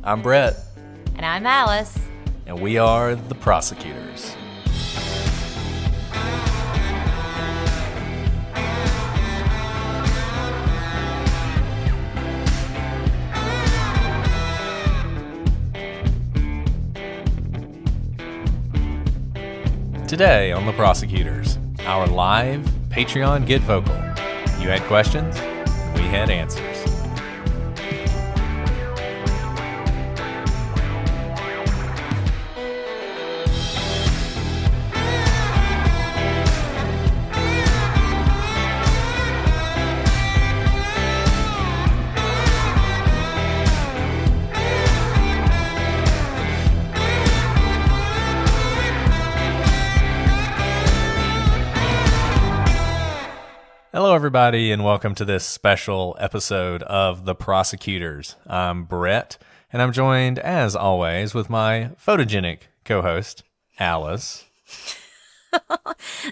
I'm Brett. And I'm Alice. And we are the Prosecutors. Today on the Prosecutors, our live Patreon GetVokl. You had questions, we had answers. Hello, everybody, and welcome to this special episode of The Prosecutors. I'm Brett, and I'm joined, as always, with my photogenic co-host, Alice.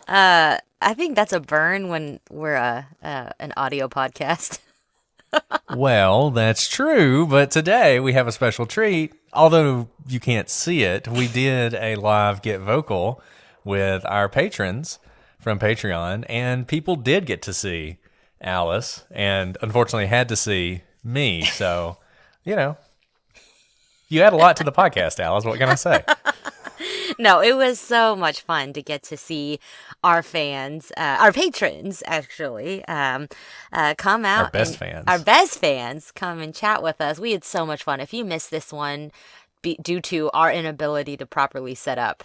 I think that's a burn when we're an audio podcast. Well, that's true, but today we have a special treat. Although you can't see it, we did a live GetVokl with our patrons from Patreon, and people did get to see Alice, and unfortunately had to see me. So, you add a lot to the podcast, Alice. What can I say? No, it was so much fun to get to see our fans, our patrons, actually, come out. Our best fans. Our best fans come and chat with us. We had so much fun. If you missed this one due to our inability to properly set up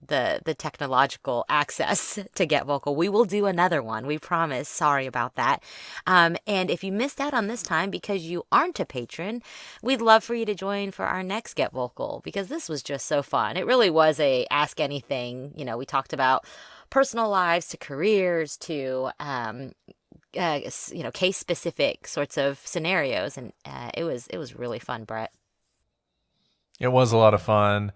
the technological access to GetVokl, we will do another one. We promise. Sorry about that. And if you missed out on this time because you aren't a patron, we'd love for you to join for our next GetVokl, because this was just so fun. It really was a ask anything. We talked about personal lives to careers to case specific sorts of scenarios, and it was really fun, Brett. It was a lot of fun.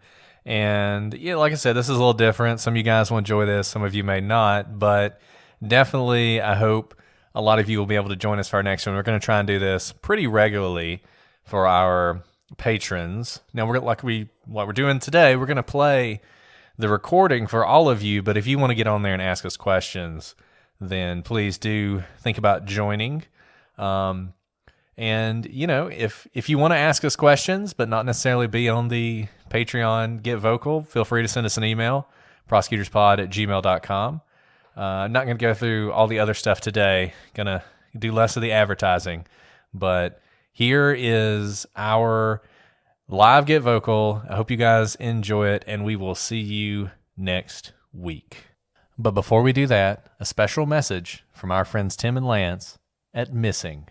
And yeah, like I said, this is a little different. Some of you guys will enjoy this, some of you may not, but definitely I hope a lot of you will be able to join us for our next one. We're going to try and do this pretty regularly for our patrons. Now, what we're doing today, we're going to play the recording for all of you, but if you want to get on there and ask us questions, then please do think about joining. And, if you want to ask us questions, but not necessarily be on the Patreon GetVokl, feel free to send us an email, prosecutorspod@gmail.com. I'm not going to go through all the other stuff today. Going to do less of the advertising. But here is our live GetVokl. I hope you guys enjoy it, and we will see you next week. But before we do that, a special message from our friends Tim and Lance at Missing.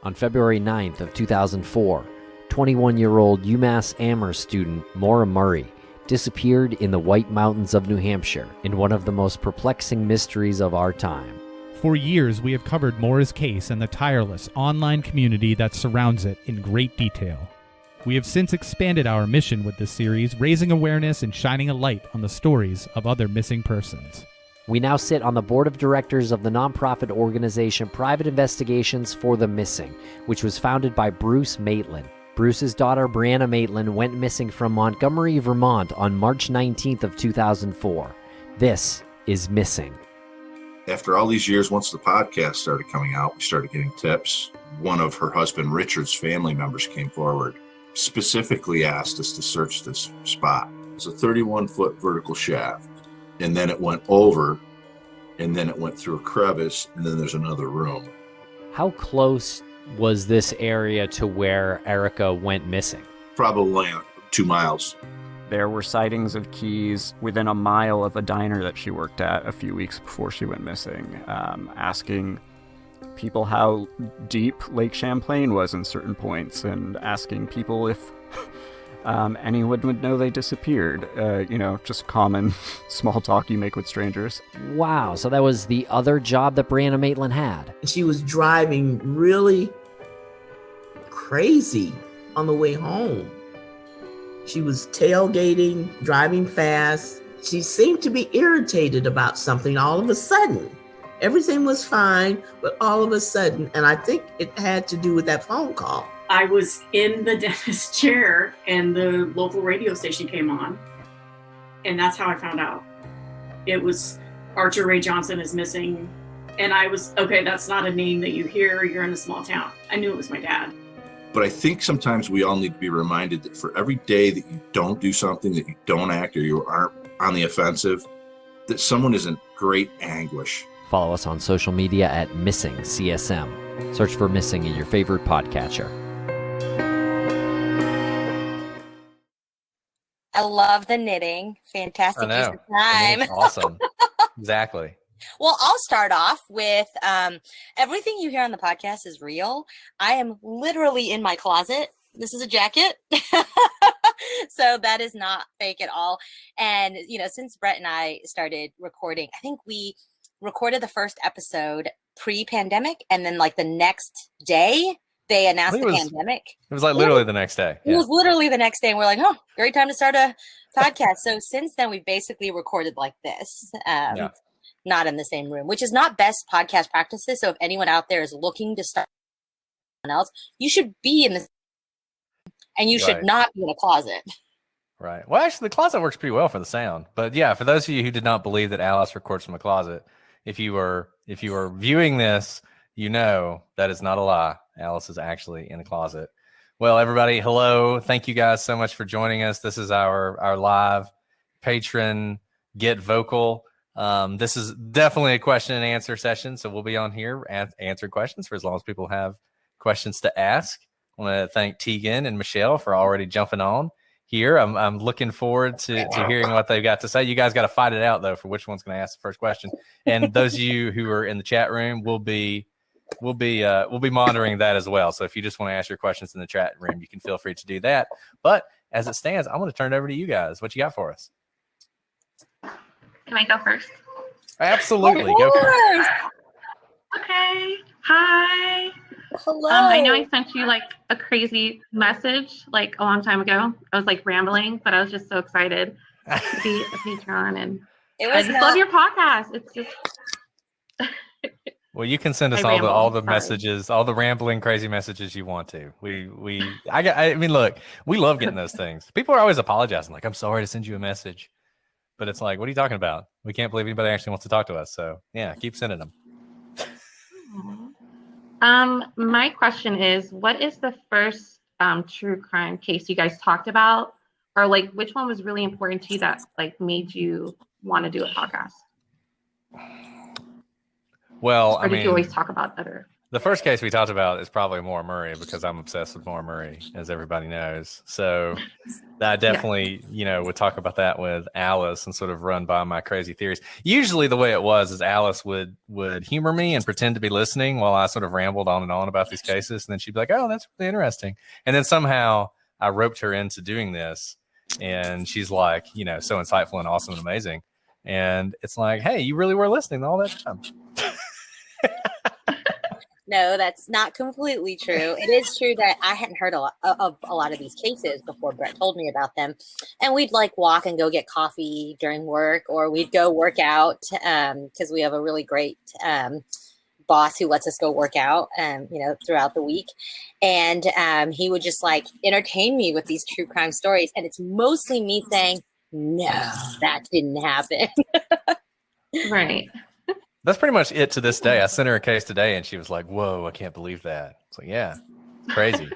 On February 9th of 2004, 21-year-old UMass Amherst student Maura Murray disappeared in the White Mountains of New Hampshire in one of the most perplexing mysteries of our time. For years, we have covered Maura's case and the tireless online community that surrounds it in great detail. We have since expanded our mission with this series, raising awareness and shining a light on the stories of other missing persons. We now sit on the board of directors of the nonprofit organization Private Investigations for the Missing, which was founded by Bruce Maitland. Bruce's daughter, Brianna Maitland, went missing from Montgomery, Vermont on March 19th of 2004. This is Missing. After all these years, once the podcast started coming out, we started getting tips. One of her husband Richard's family members came forward, specifically asked us to search this spot. It's a 31-foot vertical shaft. And then it went over, and then it went through a crevice, and then there's another room. How close was this area to where Erica went missing? Probably 2 miles. There were sightings of keys within a mile of a diner that she worked at a few weeks before she went missing, asking people how deep Lake Champlain was in certain points, and asking people if anyone would know they disappeared. Just common small talk you make with strangers. Wow, so that was the other job that Brianna Maitland had. She was driving really crazy on the way home. She was tailgating, driving fast. She seemed to be irritated about something all of a sudden. Everything was fine, but all of a sudden, and I think it had to do with that phone call. I was in the dentist chair and the local radio station came on. And that's how I found out. It was Archer Ray Johnson is missing. And I was, okay, that's not a name that you hear. You're in a small town. I knew it was my dad. But I think sometimes we all need to be reminded that for every day that you don't do something, that you don't act, or you aren't on the offensive, that someone is in great anguish. Follow us on social media at Missing CSM. Search for Missing in your favorite podcatcher. I love the knitting. Fantastic use of time. Awesome. Exactly. Well, I'll start off with everything you hear on the podcast is real. I am literally in my closet. This is a jacket. So that is not fake at all. And, you know, since Brett and I started recording, I think we recorded the first episode pre-pandemic. And then like the next day, they announced the pandemic. It was like literally the next day. It was literally the next day. And we're like, oh, great time to start a podcast. So since then, we've basically recorded like this. Not in the same room, which is not best podcast practices. So if anyone out there is looking to start someone else, you should be in this, and you should not be in a closet. Right. Well, actually, the closet works pretty well for the sound. But yeah, for those of you who did not believe that Alice records from a closet, if you were viewing this, you know that is not a lie. Alice is actually in a closet. Well, everybody, hello. Thank you guys so much for joining us. This is our live patron GetVokl. This is definitely a question and answer session, so we'll be on here answering questions for as long as people have questions to ask. I want to thank Tegan and Michelle for already jumping on here. I'm looking forward to hearing what they've got to say. You guys got to fight it out though for which one's going to ask the first question. And those of you who are in the chat room, we'll be monitoring that as well. So if you just want to ask your questions in the chat room, you can feel free to do that. But as it stands, I want to turn it over to you guys. What you got for us? Can I go first? Absolutely. Go first. Okay. Hi. Hello. I know I sent you like a crazy message like a long time ago. I was like rambling, but I was just so excited to be a patron, and I just love your podcast. It's just well, you can send us all the messages, all the rambling, crazy messages you want to. I mean, look, we love getting those things. People are always apologizing, like, I'm sorry to send you a message. But it's like, what are you talking about? We can't believe anybody actually wants to talk to us. So yeah, keep sending them. My question is, what is the first true crime case you guys talked about? Or like, which one was really important to you that like made you want to do a podcast? Well, or did you always talk about other? The first case we talked about is probably Maura Murray, because I'm obsessed with Maura Murray, as everybody knows. So I definitely, would talk about that with Alice and sort of run by my crazy theories. Usually the way it was is Alice would humor me and pretend to be listening while I sort of rambled on and on about these cases. And then she'd be like, oh, that's really interesting. And then somehow I roped her into doing this. And she's like, so insightful and awesome and amazing. And it's like, hey, you really were listening all that time. No, that's not completely true. It is true that I hadn't heard a lot of these cases before Brett told me about them. And we'd like walk and go get coffee during work, or we'd go work out because we have a really great boss who lets us go work out, throughout the week. And he would just like entertain me with these true crime stories. And it's mostly me saying, no, that didn't happen. Right. That's pretty much it to this day. I sent her a case today and she was like, whoa, I can't believe that. It's like, yeah, crazy.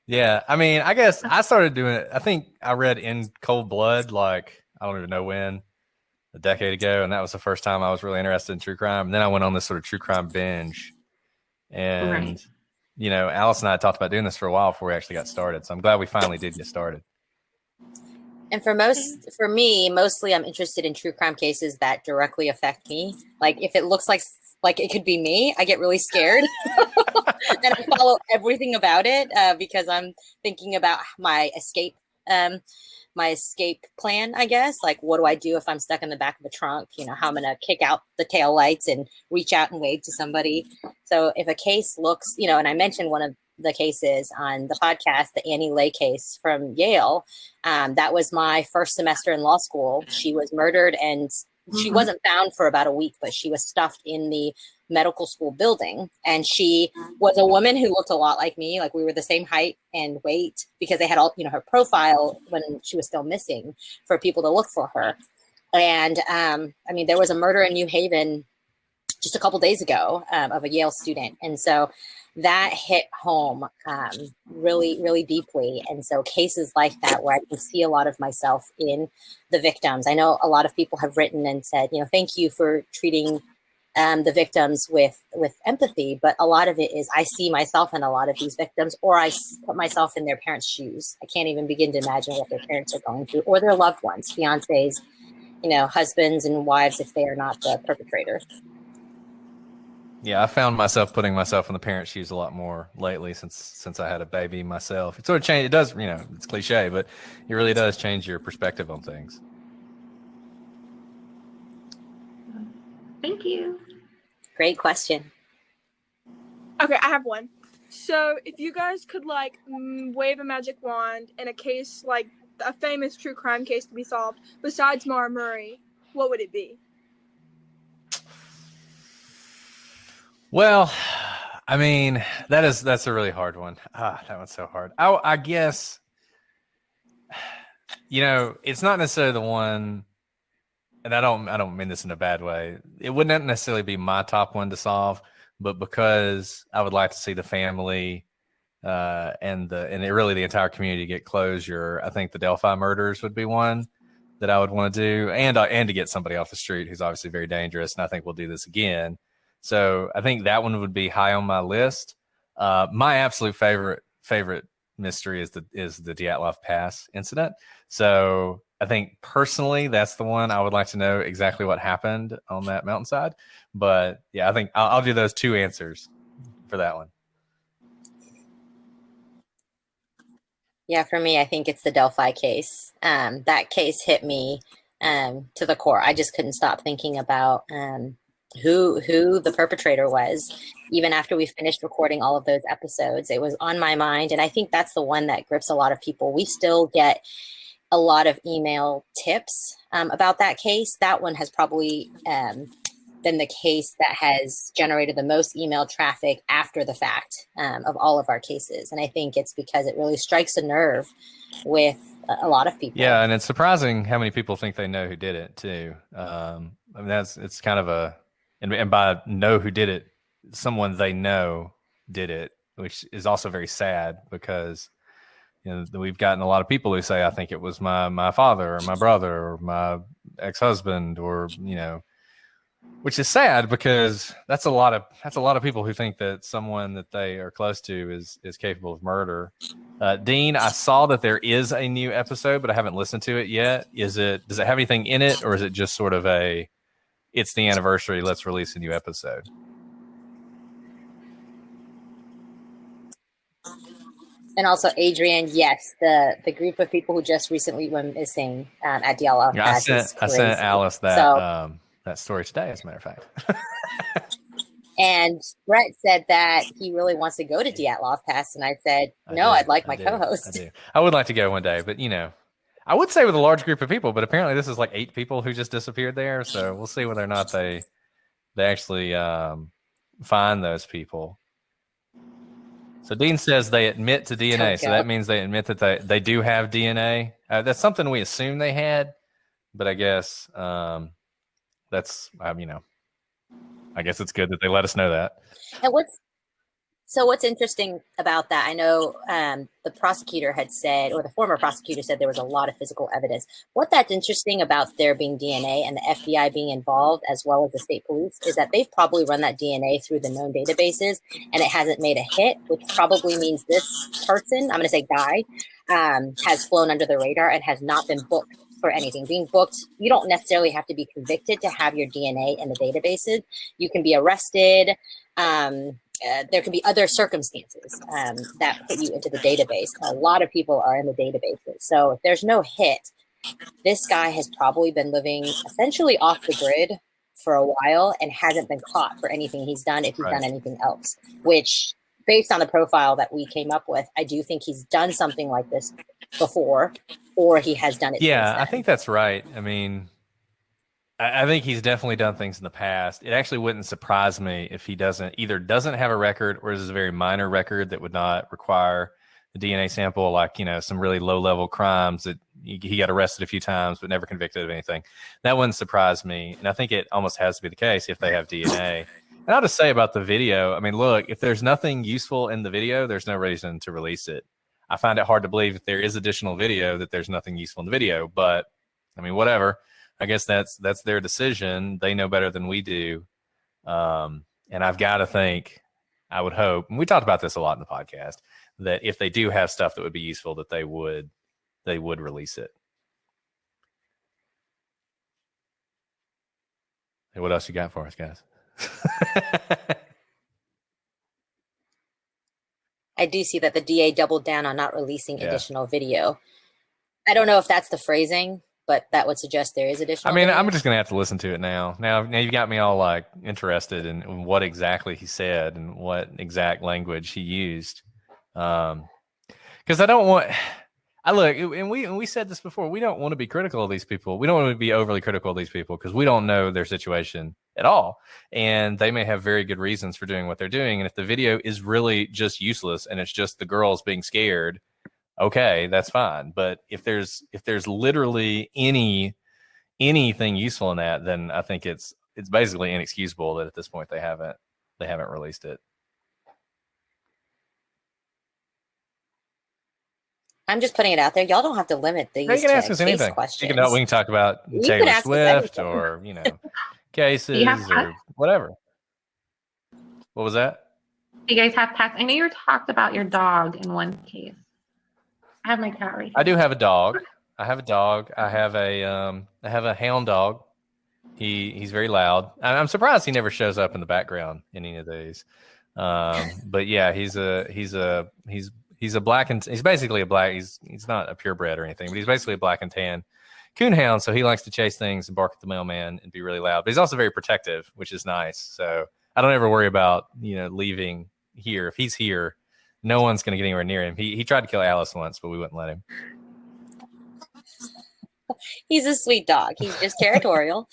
Yeah. I mean, I guess I started doing it. I think I read In Cold Blood, like, I don't even know when, a decade ago. And that was the first time I was really interested in true crime. And then I went on this sort of true crime binge. And, Alice and I talked about doing this for a while before we actually got started. So I'm glad we finally did get started. And for me, mostly I'm interested in true crime cases that directly affect me. Like if it looks like it could be me, I get really scared and I follow everything about it because I'm thinking about my escape plan, I guess. Like, what do I do if I'm stuck in the back of a trunk? How I'm going to kick out the tail lights and reach out and wave to somebody. So if a case looks, and I mentioned one of the cases on the podcast, the Annie Lay case from Yale. That was my first semester in law school. She was murdered and she wasn't found for about a week, but she was stuffed in the medical school building. And she was a woman who looked a lot like me. Like we were the same height and weight because they had all, her profile when she was still missing for people to look for her. And there was a murder in New Haven just a couple days ago of a Yale student. And so that hit home really, really deeply. And so cases like that, where I can see a lot of myself in the victims. I know a lot of people have written and said, thank you for treating the victims with empathy. But a lot of it is I see myself in a lot of these victims, or I put myself in their parents' shoes. I can't even begin to imagine what their parents are going through, or their loved ones, fiancés, husbands and wives, if they are not the perpetrator. Yeah, I found myself putting myself in the parents' shoes a lot more lately since I had a baby myself. It sort of changed. It does, it's cliche, but it really does change your perspective on things. Thank you. Great question. Okay, I have one. So if you guys could wave a magic wand in a case, like a famous true crime case to be solved, besides Mara Murray, what would it be? Well, that's a really hard one. That one's so hard. I guess, it's not necessarily the one, and I don't mean this in a bad way. It wouldn't necessarily be my top one to solve, but because I would like to see the family and really the entire community get closure, I think the Delphi murders would be one that I would want to do, and to get somebody off the street who's obviously very dangerous. And I think we'll do this again. So I think that one would be high on my list. My absolute favorite mystery is the Dyatlov Pass incident. So I think personally that's the one I would like to know exactly what happened on that mountainside. But yeah, I think I'll do those two answers for that one. Yeah, for me, I think it's the Delphi case. That case hit me to the core. I just couldn't stop thinking about who the perpetrator was. Even after we finished recording all of those episodes, it was on my mind. And I think that's the one that grips a lot of people. We still get a lot of email tips about that case. That one has probably been the case that has generated the most email traffic after the fact of all of our cases. And I think it's because it really strikes a nerve with a lot of people. Yeah, and it's surprising how many people think they know who did it too. It's kind of and by know who did it, someone they know did it, which is also very sad because we've gotten a lot of people who say, I think it was my father or my brother or my ex-husband, or which is sad because that's a lot of people who think that someone that they are close to is capable of murder. Dean, I saw that there is a new episode, but I haven't listened to it yet. Does it have anything in it, or is it just sort of it's the anniversary, let's release a new episode? And also, Adrian, yes, the group of people who just recently went missing at Dyatlov Pass. I sent Alice that story today, as a matter of fact. And Brett said that he really wants to go to Dyatlov Pass, and I said, no, I'd like my co-host. I would like to go one day, but I would say with a large group of people, but apparently this is like 8 people who just disappeared there. So we'll see whether or not they actually find those people. So Dean says they admit to DNA. So that means they admit that they do have DNA. That's something we assume they had, but I guess that's, I guess it's good that they let us know that. And what's interesting about that, I know the prosecutor had said, or the former prosecutor said, there was a lot of physical evidence. What that's interesting about there being DNA and the FBI being involved, as well as the state police, is that they've probably run that DNA through the known databases and it hasn't made a hit, which probably means this person, I'm going to say guy, has flown under the radar and has not been booked for anything. Being booked, you don't necessarily have to be convicted to have your DNA in the databases. You can be arrested. There could be other circumstances that put you into the database. A lot of people are in the databases. So if there's no hit, this guy has probably been living essentially off the grid for a while and hasn't been caught for anything he's done, if he's done anything else, which based on the profile that we came up with, I do think he's done something like this before, or he has done it. Yeah, I think that's right. I mean, I think he's definitely done things in the past. It actually wouldn't surprise me if he doesn't have a record, or is a very minor record that would not require the DNA sample, like, some really low level crimes that he got arrested a few times but never convicted of anything. That wouldn't surprise me. And I think it almost has to be the case if they have DNA. And I'll just say about the video, I mean, look, if there's nothing useful in the video, there's no reason to release it. I find it hard to believe if there is additional video that there's nothing useful in the video, but I mean, whatever. I guess that's their decision. They know better than we do. And I've got to think, I would hope, and we talked about this a lot in the podcast, that if they do have stuff that would be useful, that they would release it. Hey, what else you got for us, guys? I do see that the DA doubled down on not releasing additional video. I don't know if that's the phrasing, but that would suggest there is additional video. I'm just going to have to listen to it now. Now you got me all like interested in what exactly he said and what exact language he used. Because I don't want... and we said this before, we don't want to be critical of these people. We don't want to be overly critical of these people because we don't know their situation at all. And they may have very good reasons for doing what they're doing. And if the video is really just useless and it's just the girls being scared, okay, that's fine. But if there's literally anything useful in that, then I think it's basically inexcusable that at this point they haven't released it. I'm just putting it out there. Y'all don't have to limit these you can ask us anything. questions. We can talk about Taylor Swift or cases or whatever. What was that? You guys have pets? I know you talked about your dog in one case. I have my cat right here. I do have a dog. I have a hound dog. He's very loud. I'm surprised he never shows up in the background in any of these. But yeah, he's basically a black. He's not a purebred or anything, but he's basically a black and tan coonhound. So he likes to chase things and bark at the mailman and be really loud. But he's also very protective, which is nice. So I don't ever worry about leaving here. If he's here, no one's going to get anywhere near him. He tried to kill Alice once, but we wouldn't let him. He's a sweet dog. He's just territorial.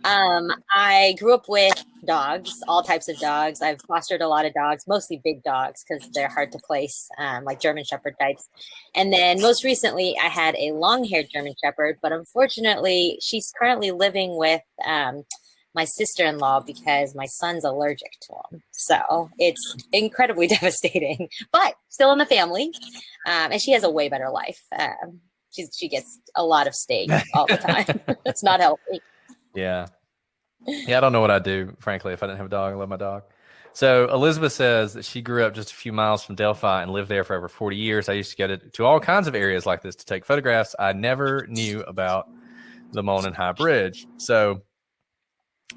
I grew up with dogs, all types of dogs. I've fostered a lot of dogs, mostly big dogs because they're hard to place, like German Shepherd types. And then most recently, I had a long-haired German Shepherd, but unfortunately, she's currently living with my sister-in-law because my son's allergic to them. So it's incredibly devastating, but still in the family. And she has a way better life. She gets a lot of steak all the time. It's not healthy. Yeah. I don't know what I'd do, frankly, if I didn't have a dog. I love my dog. So Elizabeth says that she grew up just a few miles from Delphi and lived there for over 40 years. I used to go to all kinds of areas like this to take photographs. I never knew about the Moulin High Bridge. So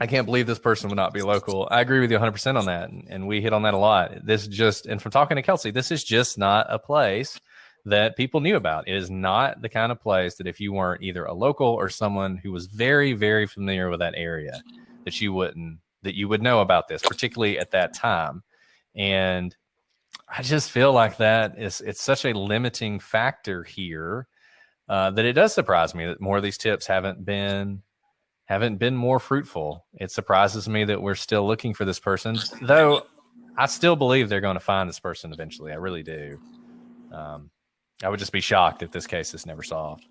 I can't believe this person would not be local. I agree with you 100% on that. And we hit on that a lot. And from talking to Kelsey, this is just not a place that people knew about. It is not the kind of place that if you weren't either a local or someone who was very, very familiar with that area, that you would know about this, particularly at that time. And I just feel like it's such a limiting factor here that it does surprise me that more of these tips haven't been more fruitful. It surprises me that we're still looking for this person, though I still believe they're going to find this person eventually. I really do. I would just be shocked if this case is never solved.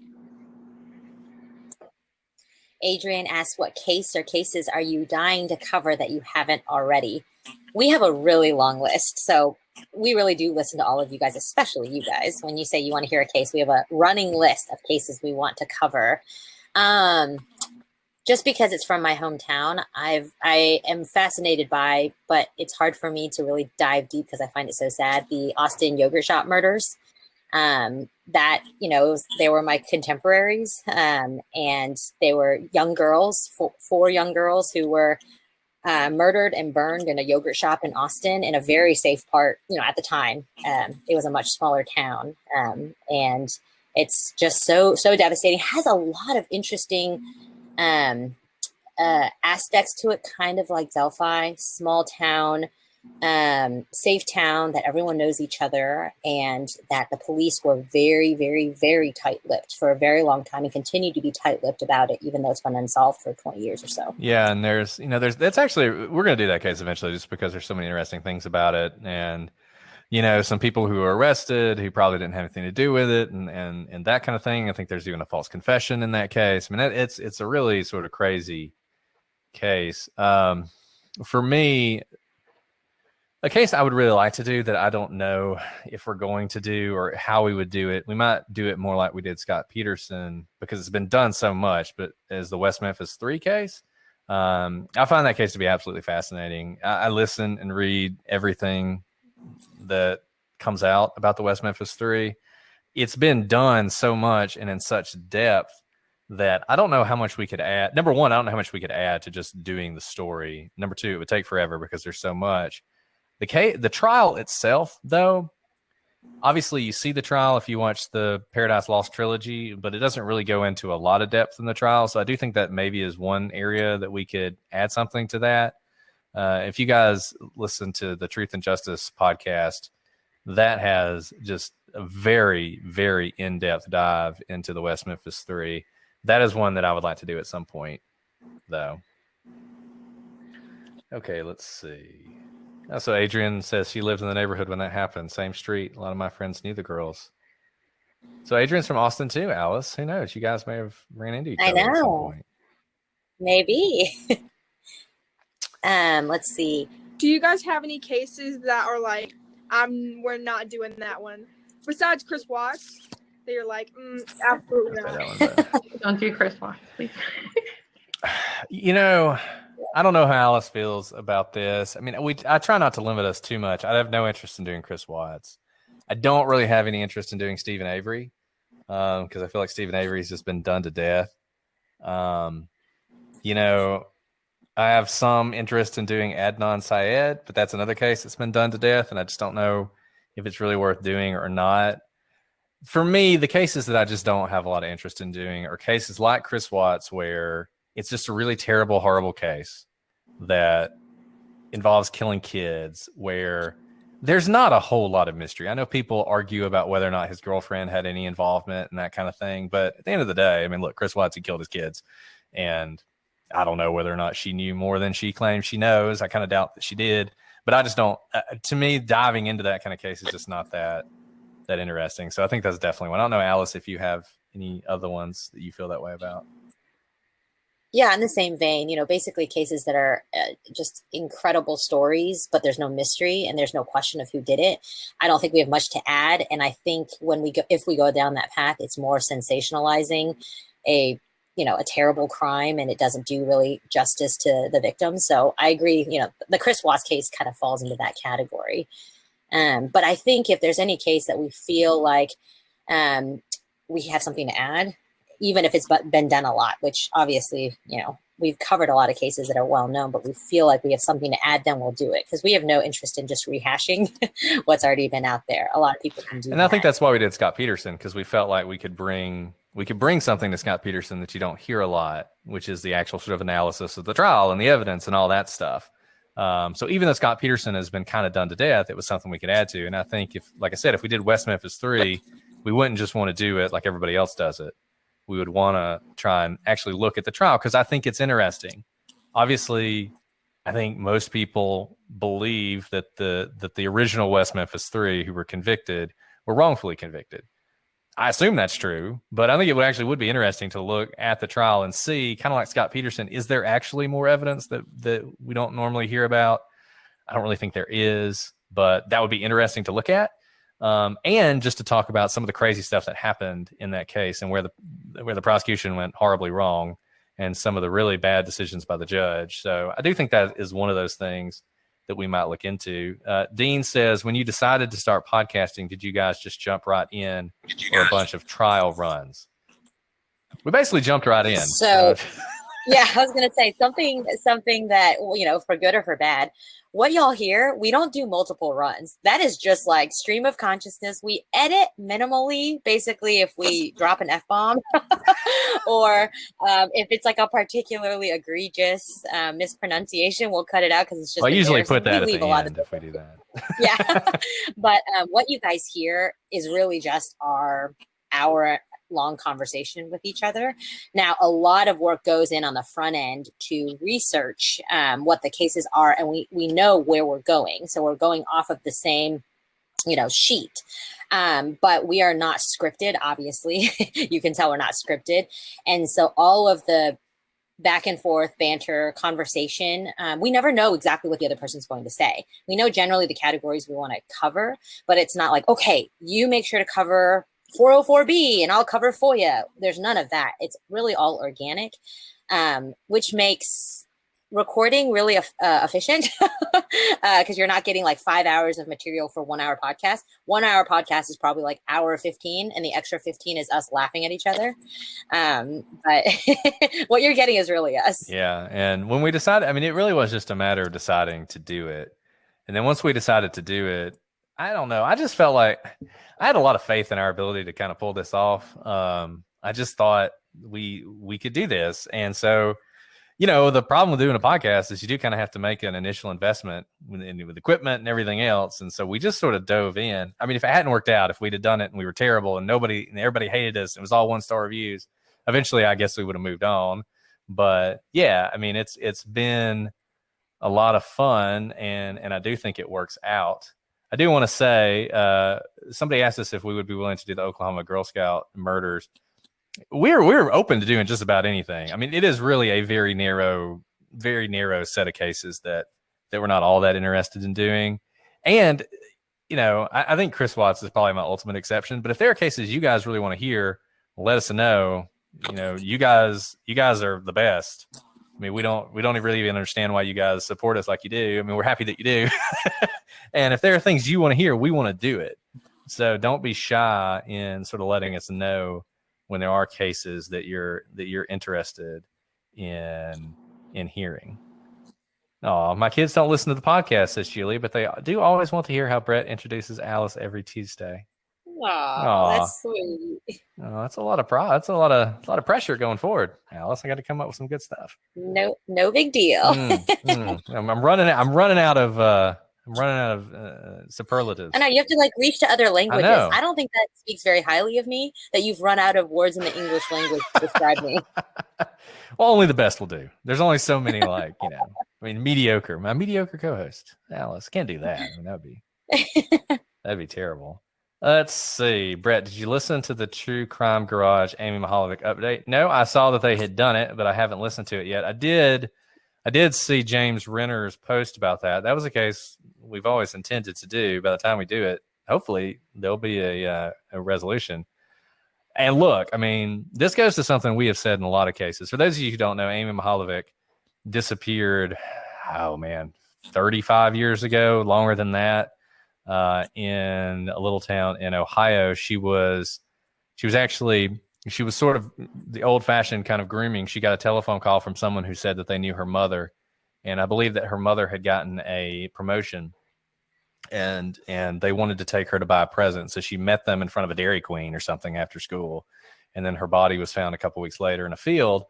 Adrian asks, what case or cases are you dying to cover that you haven't already? We have a really long list, so we really do listen to all of you guys, especially you guys. When you say you want to hear a case, we have a running list of cases we want to cover. Just because it's from my hometown, I am fascinated by, but it's hard for me to really dive deep because I find it so sad, the Austin yogurt shop murders. They were my contemporaries, and they were young girls, four young girls who were murdered and burned in a yogurt shop in Austin in a very safe part. At the time, it was a much smaller town, and it's just so devastating. It has a lot of interesting aspects to it, kind of like Delphi, small town. safe town, that everyone knows each other, and that the police were very, very, very tight-lipped for a very long time and continue to be tight-lipped about it, even though it's been unsolved for 20 years or so. Yeah, and that's actually, we're going to do that case eventually just because there's so many interesting things about it. And, some people who were arrested who probably didn't have anything to do with it and that kind of thing. I think there's even a false confession in that case. I mean, it's a really sort of crazy case. For me, a case I would really like to do that I don't know if we're going to do or how we would do it. We might do it more like we did Scott Peterson because it's been done so much, but as the West Memphis 3 case, I find that case to be absolutely fascinating. I listen and read everything that comes out about the West Memphis 3. It's been done so much and in such depth that I don't know how much we could add. Number one, I don't know how much we could add to just doing the story. Number two, it would take forever because there's so much. The trial itself, though, obviously you see the trial if you watch the Paradise Lost trilogy, but it doesn't really go into a lot of depth in the trial. So I do think that maybe is one area that we could add something to that. If you guys listen to the Truth and Justice podcast, that has just a very, very in-depth dive into the West Memphis 3. That is one that I would like to do at some point, though. Okay, let's see. So Adrian says she lived in the neighborhood when that happened. Same street. A lot of my friends knew the girls. So Adrian's from Austin too, Alice. Who knows? You guys may have ran into each other at some point. Maybe. Let's see. Do you guys have any cases that are like, we're not doing that one? Besides Chris Watts, that you're like, absolutely not. Don't do Chris Watts, please. I don't know how Alice feels about this. I mean, I try not to limit us too much. I have no interest in doing Chris Watts. I don't really have any interest in doing Stephen Avery because I feel like Stephen Avery's just been done to death. I have some interest in doing Adnan Syed, but that's another case that's been done to death, and I just don't know if it's really worth doing or not. For me, the cases that I just don't have a lot of interest in doing are cases like Chris Watts, where it's just a really terrible, horrible case that involves killing kids, where there's not a whole lot of mystery. I know people argue about whether or not his girlfriend had any involvement and that kind of thing, but at the end of the day, I mean, look, Chris Watts had killed his kids, and I don't know whether or not she knew more than she claims she knows. I kind of doubt that she did, but I just don't. To me, diving into that kind of case is just not that interesting. So I think that's definitely one. I don't know, Alice, if you have any other ones that you feel that way about. Yeah, in the same vein, basically cases that are just incredible stories, but there's no mystery and there's no question of who did it. I don't think we have much to add. And I think if we go down that path, it's more sensationalizing a terrible crime, and it doesn't do really justice to the victim. So I agree, the Chris Watts case kind of falls into that category. But I think if there's any case that we feel like we have something to add, even if it's been done a lot, which obviously, we've covered a lot of cases that are well known, but we feel like we have something to add, then we'll do it, because we have no interest in just rehashing what's already been out there. A lot of people can do that. And I think that's why we did Scott Peterson, because we felt like we could bring something to Scott Peterson that you don't hear a lot, which is the actual sort of analysis of the trial and the evidence and all that stuff. So even though Scott Peterson has been kind of done to death, it was something we could add to. And I think if we did West Memphis 3, we wouldn't just want to do it like everybody else does it. We would want to try and actually look at the trial, because I think it's interesting. Obviously, I think most people believe that the original West Memphis 3 who were convicted were wrongfully convicted. I assume that's true, but I think it would be interesting to look at the trial and see, kind of like Scott Peterson, is there actually more evidence that we don't normally hear about? I don't really think there is, but that would be interesting to look at. And just to talk about some of the crazy stuff that happened in that case and where the prosecution went horribly wrong and some of the really bad decisions by the judge. So I do think that is one of those things that we might look into. Dean says, when you decided to start podcasting, did you guys just jump right in or a bunch of trial runs? We basically jumped right in. So Yeah, I was gonna say something that, you know, for good or for bad. What y'all hear, we don't do multiple runs. That is just like stream of consciousness. We edit minimally, basically, if we drop an F-bomb or if it's like a particularly egregious mispronunciation, we'll cut it out because it's just I usually embarrassing. put that We at leave the a lot end of if we do that. yeah. But what you guys hear is really just our long conversation with each other. Now, a lot of work goes in on the front end to research what the cases are, and we know where we're going. So we're going off of the same, you know, sheet. But we are not scripted, obviously. You can tell we're not scripted. And so all of the back and forth banter conversation, we never know exactly what the other person's going to say. We know generally the categories we want to cover, but it's not like, okay, you make sure to cover 404B and I'll cover FOIA. There's none of that. It's really all organic, which makes recording really efficient because you're not getting like 5 hours of material for 1 hour podcast. 1 hour podcast is probably like hour 15, and the extra 15 is us laughing at each other. But what you're getting is really us. Yeah. And when we decided, I mean, it really was just a matter of deciding to do it. And then once we decided to do it, I don't know. I just felt like I had a lot of faith in our ability to kind of pull this off. I just thought we could do this. And so, you know, the problem with doing a podcast is you do kind of have to make an initial investment with equipment and everything else. And so we just sort of dove in. I mean, if it hadn't worked out, if we'd have done it and we were terrible and everybody hated us, it was all 1-star reviews, eventually I guess we would have moved on. But yeah, I mean, it's been a lot of fun, and I do think it works out. I do want to say, somebody asked us if we would be willing to do the Oklahoma Girl Scout murders. We're open to doing just about anything. I mean, it is really a very narrow set of cases that we're not all that interested in doing. And, you know, I think Chris Watts is probably my ultimate exception. But if there are cases you guys really want to hear, let us know. You know, you guys are the best. I mean, we don't really even understand why you guys support us like you do. I mean, we're happy that you do. And if there are things you want to hear, we want to do it. So don't be shy in sort of letting us know when there are cases that you're interested in hearing. Oh, my kids don't listen to the podcast, says Julie, but they do always want to hear how Brett introduces Alice every Tuesday. Oh, that's sweet. Oh, that's a lot of that's a lot of pressure going forward, Alice. I got to come up with some good stuff. No big deal. I'm running out of superlatives. I know you have to like reach to other languages. I don't think that speaks very highly of me that you've run out of words in the English language to describe me. Well, only the best will do. There's only so many, like, you know, I mean, mediocre. My mediocre co-host, Alice, can't do that. I mean, that'd be terrible. Let's see. Brett, did you listen to the True Crime Garage Amy Mahalovic update? No, I saw that they had done it, but I haven't listened to it yet. I did see James Renner's post about that. That was a case we've always intended to do. By the time we do it, hopefully there'll be a resolution. And look, I mean, this goes to something we have said in a lot of cases. For those of you who don't know, Amy Mahalovic disappeared, 35 years ago, longer than that, in a little town in Ohio. She was sort of the old-fashioned kind of grooming. She got a telephone call from someone who said that they knew her mother, and I believe that her mother had gotten a promotion, and they wanted to take her to buy a present. So she met them in front of a Dairy Queen or something after school, and then her body was found a couple weeks later in a field.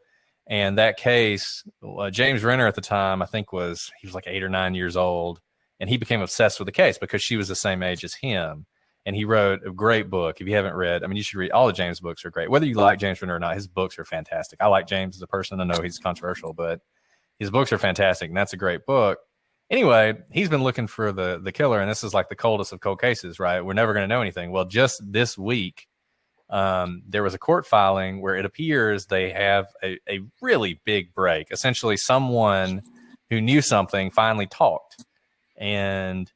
And that case, James Renner at the time, I think he was like 8 or 9 years old, and he became obsessed with the case because she was the same age as him. And he wrote a great book. If you haven't read, I mean, you should read. All the James books are great. Whether you like James Renner or not, his books are fantastic. I like James as a person. I know he's controversial, but his books are fantastic, and that's a great book. Anyway, he's been looking for the killer, and this is like the coldest of cold cases, right? We're never going to know anything. Well, just this week, there was a court filing where it appears they have a really big break. Essentially, someone who knew something finally talked. And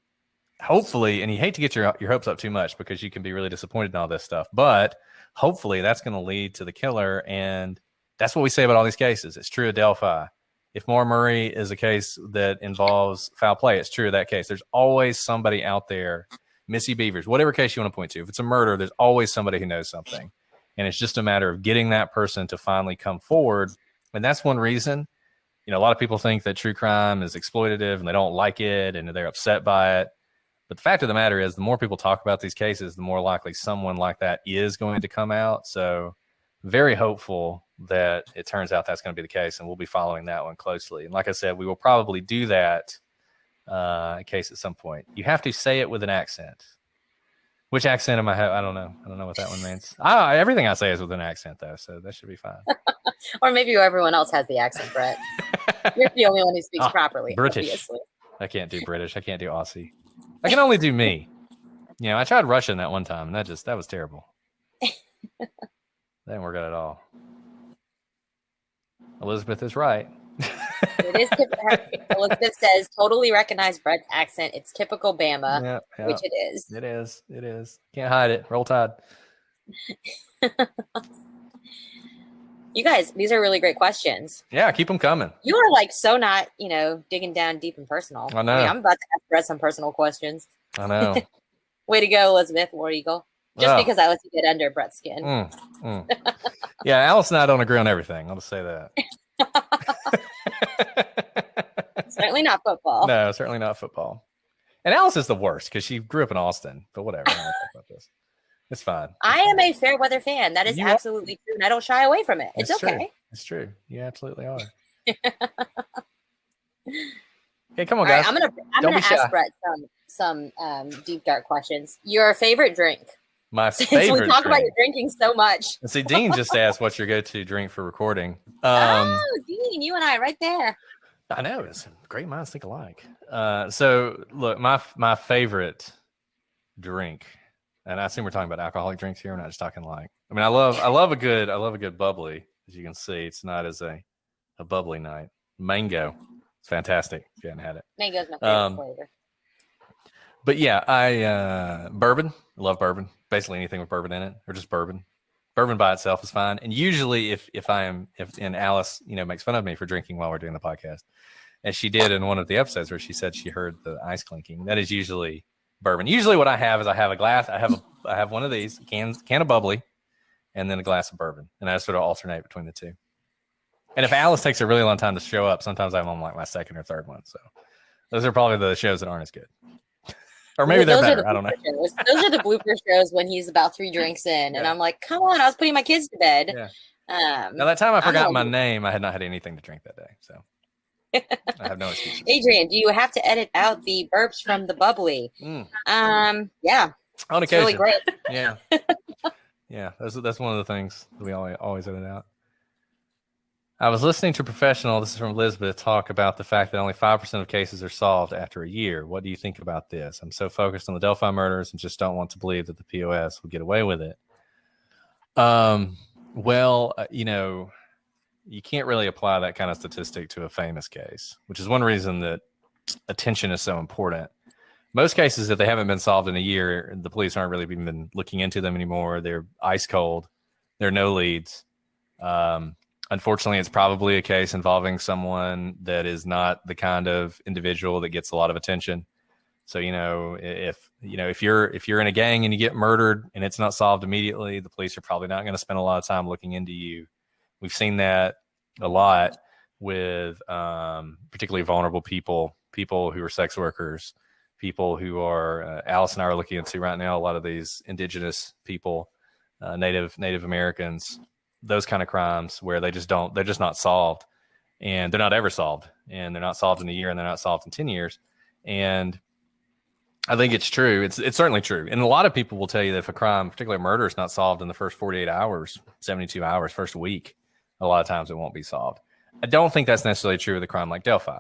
hopefully, and you hate to get your hopes up too much because you can be really disappointed in all this stuff, but hopefully that's going to lead to the killer. And that's what we say about all these cases. It's true of Delphi. If Maura Murray is a case that involves foul play, it's true of that case. There's always somebody out there, Missy Beavers, whatever case you want to point to. If it's a murder, there's always somebody who knows something. And it's just a matter of getting that person to finally come forward And that's one reason, a lot of people think that true crime is exploitative and they don't like it and they're upset by it. But the fact of the matter is, the more people talk about these cases, the more likely someone like that is going to come out. So very hopeful that it turns out that's going to be the case, and we'll be following that one closely. And like I said, we will probably do that case at some point. You have to say it with an accent. Which accent am I having? I don't know. I don't know what that one means. Everything I say is with an accent, though, so that should be fine. Or maybe everyone else has the accent, Brett. You're the only one who speaks properly. British. Obviously. I can't do British. I can't do Aussie. I can only do me. I tried Russian that one time, and that was terrible. That didn't work out at all. Elizabeth is right. It is Elizabeth says, totally recognize Brett's accent. It's typical Bama, Yep. which it is. It is. Can't hide it. Roll Tide. You guys, these are really great questions. Yeah, keep them coming. You are so not, digging down deep and personal. I know. I'm about to ask Brett some personal questions. I know. Way to go, Elizabeth, War Eagle. Just because I let you get under Brett's skin. Yeah, Alice and I don't agree on everything. I'll just say that. Certainly not football. No, certainly not football. And Alice is the worst because she grew up in Austin. But whatever. I don't talk about this. It's fine. I am a fair weather fan. That is absolutely true, and I don't shy away from it. It's okay. True. It's true. You absolutely are. Okay, come on, guys. Right, I'm gonna ask Brett some deep dark questions. Your favorite drink? My favorite. We talk about your drinking so much. And see, Dean just asked what's your go-to drink for recording. Dean, you and I right there. I know, it's great minds think alike. So look, my favorite drink, and I assume we're talking about alcoholic drinks here. We're not just talking I love a good bubbly. As you can see, it's not as a bubbly night. Mango, it's fantastic. If you haven't had it, mango's my favorite flavor. But yeah, I bourbon. I love bourbon. Basically anything with bourbon in it, or just bourbon. Bourbon by itself is fine. And usually, if Alice, makes fun of me for drinking while we're doing the podcast, as she did in one of the episodes where she said she heard the ice clinking, that is usually bourbon. Usually, what I have is I have a glass. I have one of these can of bubbly, and then a glass of bourbon, and I sort of alternate between the two. And if Alice takes a really long time to show up, sometimes I'm on my second or third one. So those are probably the shows that aren't as good. Or maybe they're better. I don't know. Those are the blooper shows when he's about 3 drinks in, and I'm like, "Come on, I was putting my kids to bed." Yeah. Now that time I forgot my name, I had not had anything to drink that day, so I have no excuses. Adrian, do you have to edit out the burps from the bubbly? Yeah. On occasion. It's really great. Yeah. Yeah. That's one of the things that we always edit out. I was listening to a professional, this is from Elizabeth, talk about the fact that only 5% of cases are solved after a year. What do you think about this? I'm so focused on the Delphi murders and just don't want to believe that the POS will get away with it. Well, you can't really apply that kind of statistic to a famous case, which is one reason that attention is so important. Most cases, if they haven't been solved in a year, the police aren't really even looking into them anymore. They're ice cold. There are no leads. Unfortunately, it's probably a case involving someone that is not the kind of individual that gets a lot of attention. So, if you're in a gang and you get murdered and it's not solved immediately, the police are probably not going to spend a lot of time looking into you. We've seen that a lot with particularly vulnerable people who are sex workers, people who are, Alice and I are looking into right now, a lot of these indigenous people, Native Americans, those kind of crimes where they're just not solved, and they're not ever solved, and they're not solved in a year, and they're not solved in 10 years. And I think it's true. It's certainly true. And a lot of people will tell you that if a crime, particularly murder, is not solved in the first 48 hours, 72 hours, first week, a lot of times it won't be solved. I don't think that's necessarily true with a crime like Delphi,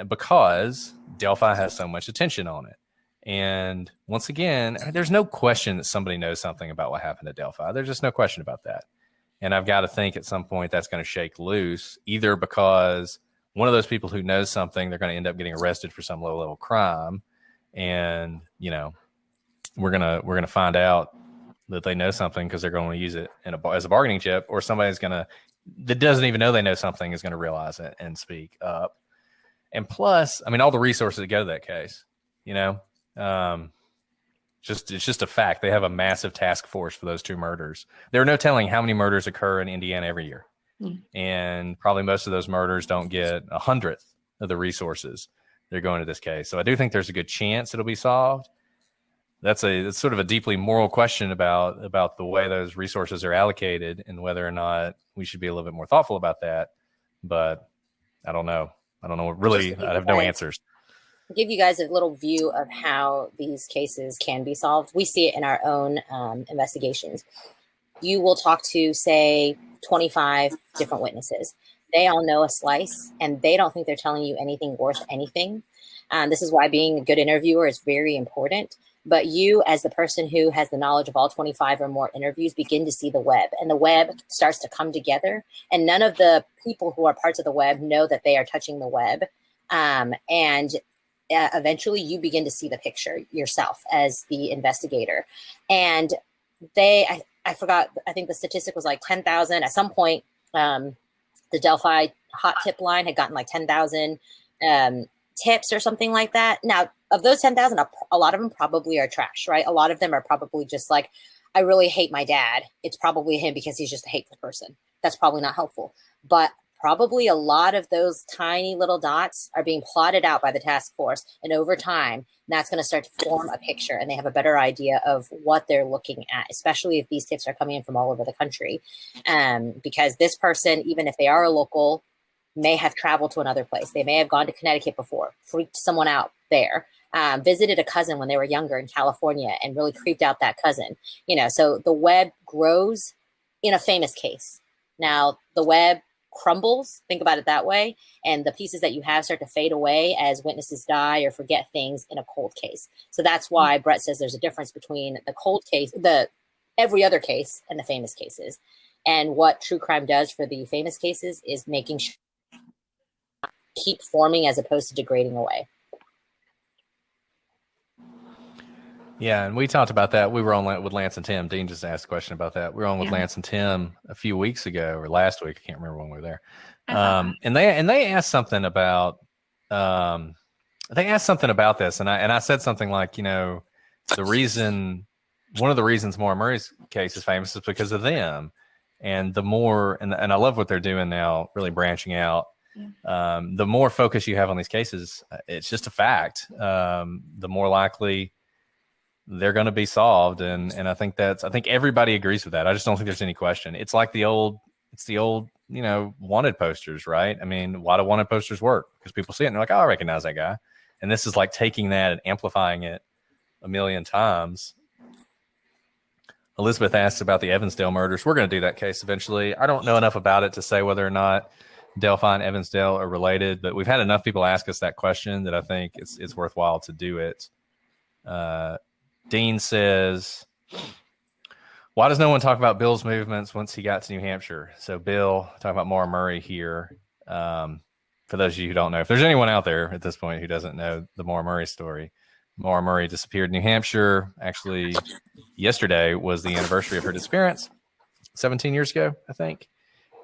because Delphi has so much attention on it. And once again, there's no question that somebody knows something about what happened at Delphi. There's just no question about that. And I've got to think at some point that's going to shake loose, either because one of those people who knows something, they're going to end up getting arrested for some low level crime. And, we're going to find out that they know something because they're going to use it as a bargaining chip, or somebody's that doesn't even know they know something is going to realize it and speak up. And plus, all the resources that go to that case, it's just a fact. They have a massive task force for those 2 murders. There are no telling how many murders occur in Indiana every year. And probably most of those murders don't get 100th of the resources they're going to this case. So I do think there's a good chance it'll be solved. That's sort of a deeply moral question about the way those resources are allocated and whether or not we should be a little bit more thoughtful about that. But I don't know. Really, I have no answers. Give you guys a little view of how these cases can be solved. We see it in our own investigations. You will talk to, say, 25 different witnesses. They all know a slice, and they don't think they're telling you anything worth anything. This is why being a good interviewer is very important. But you, as the person who has the knowledge of all 25 or more interviews, begin to see the web, and the web starts to come together. And none of the people who are parts of the web know that they are touching the web. Eventually you begin to see the picture yourself as the investigator. And I forgot, I think the statistic was like 10,000. At some point, the Delphi hot tip line had gotten like 10,000 tips or something like that. Now, of those 10,000, a lot of them probably are trash, right? A lot of them are probably just like, I really hate my dad. It's probably him because he's just a hateful person. That's probably not helpful. But probably a lot of those tiny little dots are being plotted out by the task force. And over time, that's going to start to form a picture, and they have a better idea of what they're looking at, especially if these tips are coming in from all over the country. Because this person, even if they are a local, may have traveled to another place. They may have gone to Connecticut before, freaked someone out there, visited a cousin when they were younger in California and really creeped out that cousin. So the web grows in a famous case. Now, the web crumbles, think about it that way, and the pieces that you have start to fade away as witnesses die or forget things in a cold case. So that's why Brett says there's a difference between the cold case, the every other case, and the famous cases. And what true crime does for the famous cases is making sure keep forming as opposed to degrading away. Yeah, and we talked about that. We were on with Lance and Tim. Dean just asked a question about that. We were on with Lance and Tim a few weeks ago, or last week. I can't remember when we were there. And they asked something about this, and I said something like, one of the reasons Maura Murray's case is famous is because of them, and the more and I love what they're doing now, really branching out. The more focus you have on these cases, it's just a fact. The more likely they're going to be solved, and I think everybody agrees with that. I just don't think there's any question. It's like the old wanted posters, right? I mean, why do wanted posters work? Because people see it and they're like, oh, I recognize that guy. And this is like taking that and amplifying it a million times. Elizabeth asked about the Evansdale murders. We're going to do that case eventually. I don't know enough about it to say whether or not Delphi and Evansdale are related, but we've had enough people ask us that question that I think it's worthwhile to do it. Dean says, why does no one talk about Bill's movements once he got to New Hampshire? So Bill, talking about Maura Murray here. For those of you who don't know, if there's anyone out there at this point who doesn't know the Maura Murray story, Maura Murray disappeared in New Hampshire. Actually, yesterday was the anniversary of her disappearance, 17 years ago, I think.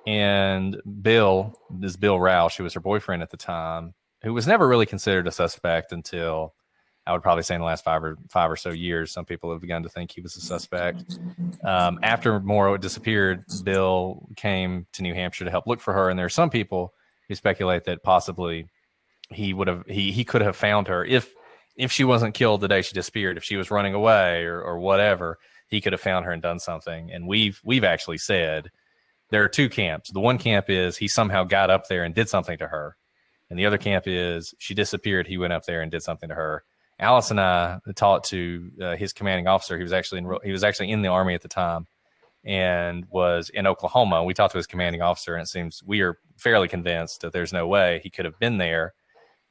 And Bill Rausch, who was her boyfriend at the time, who was never really considered a suspect until, I would probably say, in the last five or so years, some people have begun to think he was a suspect. After Maura disappeared, Bill came to New Hampshire to help look for her, and there are some people who speculate that possibly he could have found her if she wasn't killed the day she disappeared. If she was running away or whatever, he could have found her and done something. And we've actually said there are two camps. The one camp is he somehow got up there and did something to her, and the other camp is she disappeared. He went up there and did something to her. Alice and I talked to his commanding officer. He was actually in the Army at the time and was in Oklahoma. We talked to his commanding officer, and it seems we are fairly convinced that there's no way he could have been there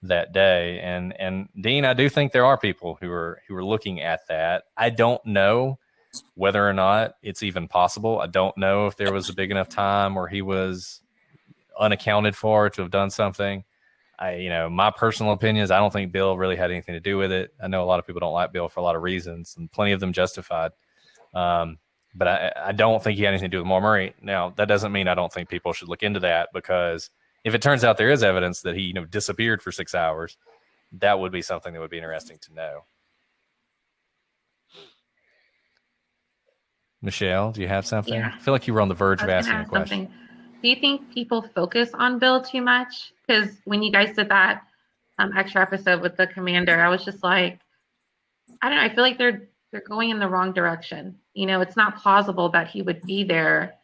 that day. And Dean, I do think there are people who are looking at that. I don't know whether or not it's even possible. I don't know if there was a big enough time where he was unaccounted for to have done something. My personal opinion is I don't think Bill really had anything to do with it. I know a lot of people don't like Bill for a lot of reasons, and plenty of them justified. But I don't think he had anything to do with Maura Murray. Now, that doesn't mean I don't think people should look into that, because if it turns out there is evidence that he disappeared for 6 hours, that would be something that would be interesting to know. Michelle, do you have something? Yeah. I feel like you were on the verge of asking a question. do you think people focus on Bill too much? Because when you guys did that extra episode with the commander, I was just like, I don't know. I feel like they're going in the wrong direction. You know, it's not plausible that he would be there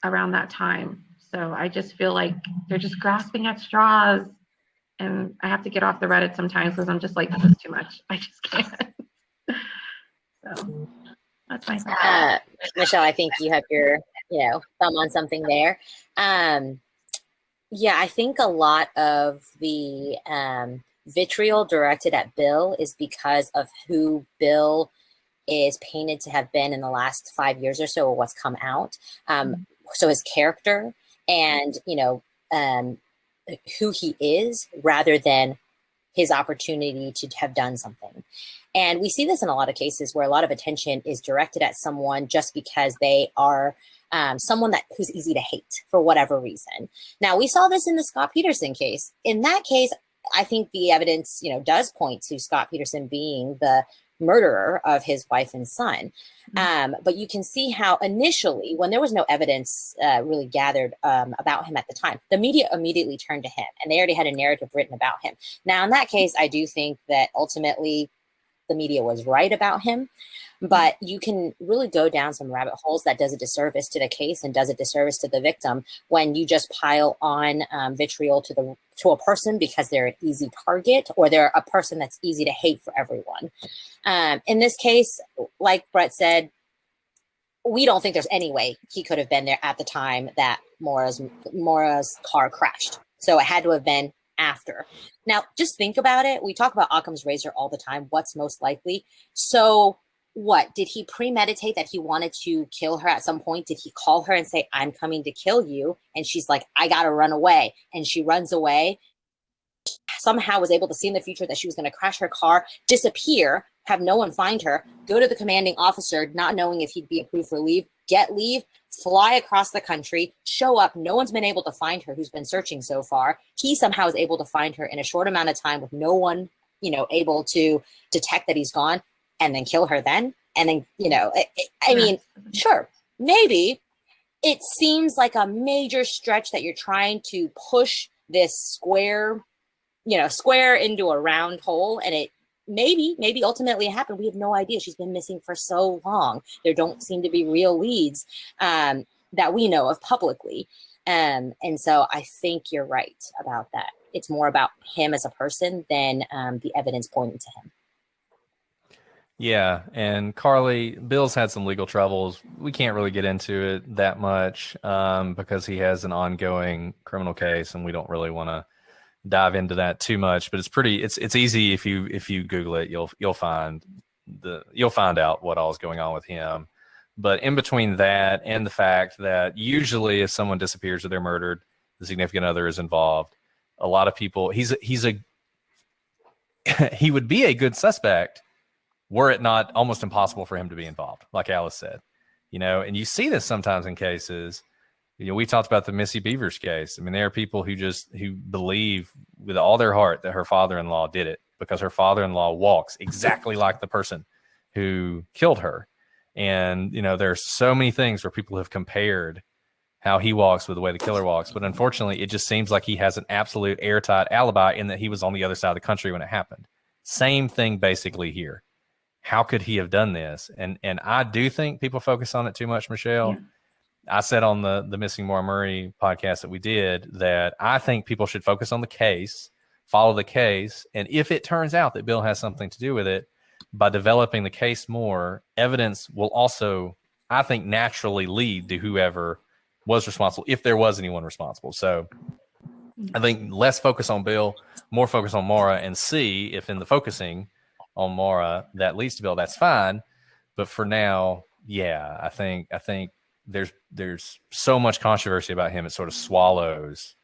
around that time. So I just feel like they're just grasping at straws. And I have to get off the Reddit sometimes because I'm just like, this is too much. I just can't. So that's my thought. Michelle, I think you have your, thumb on something there. Yeah, I think a lot of the vitriol directed at Bill is because of who Bill is painted to have been in the last 5 years or so, or what's come out. So his character and, who he is, rather than his opportunity to have done something. And we see this in a lot of cases where a lot of attention is directed at someone just because they are someone who's easy to hate for whatever reason. Now, we saw this in the Scott Peterson case. In that case, I think the evidence, does point to Scott Peterson being the murderer of his wife and son. But you can see how initially, when there was no evidence really gathered about him at the time, the media immediately turned to him and they already had a narrative written about him. Now, in that case, I do think that ultimately the media was right about him, but you can really go down some rabbit holes that does a disservice to the case and does a disservice to the victim when you just pile on vitriol to a person because they're an easy target or they're a person that's easy to hate for everyone. In this case, like Brett said, we don't think there's any way he could have been there at the time that Maura's car crashed. So it had to have been after. Now, just think about it. We talk about Occam's razor all the time. What's most likely? So what? Did he premeditate that he wanted to kill her at some point? Did he call her and say, I'm coming to kill you? And she's like, I got to run away. And she runs away. Somehow was able to see in the future that she was going to crash her car, disappear, have no one find her, go to the commanding officer, not knowing if he'd be approved for leave, get leave, fly across the country, show up. No one's been able to find her who's been searching so far. He somehow is able to find her in a short amount of time with no one, able to detect that he's gone, and then kill her then. And then, I mean, sure, maybe it seems like a major stretch that you're trying to push this square into a round hole, and it maybe ultimately it happened. We have no idea. She's been missing for so long. There don't seem to be real leads that we know of publicly. And so I think you're right about that. It's more about him as a person than the evidence pointing to him. Yeah, and Carly, Bill's had some legal troubles. We can't really get into it that much because he has an ongoing criminal case, and we don't really want to dive into that too much. But it's easy if you Google it, you'll find out what all is going on with him. But in between that and the fact that usually if someone disappears or they're murdered, the significant other is involved. A lot of people, he would be a good suspect were it not almost impossible for him to be involved, like Alice said, and you see this sometimes in cases. We talked about the Missy Beavers case. I mean, there are people who believe with all their heart that her father-in-law did it because her father-in-law walks exactly like the person who killed her. And, there's so many things where people have compared how he walks with the way the killer walks. But unfortunately, it just seems like he has an absolute airtight alibi in that he was on the other side of the country when it happened. Same thing basically here. How could he have done this? And I do think people focus on it too much, Michelle. Yeah. I said on the Missing Maura Murray podcast that we did that I think people should focus on the case, follow the case. And if it turns out that Bill has something to do with it, by developing the case more, evidence will also, I think, naturally lead to whoever was responsible, if there was anyone responsible. So I think less focus on Bill, more focus on Maura, and see if in the focusing on Maura that leads to Bill, that's fine. But for now, yeah, I think there's so much controversy about him, it sort of swallows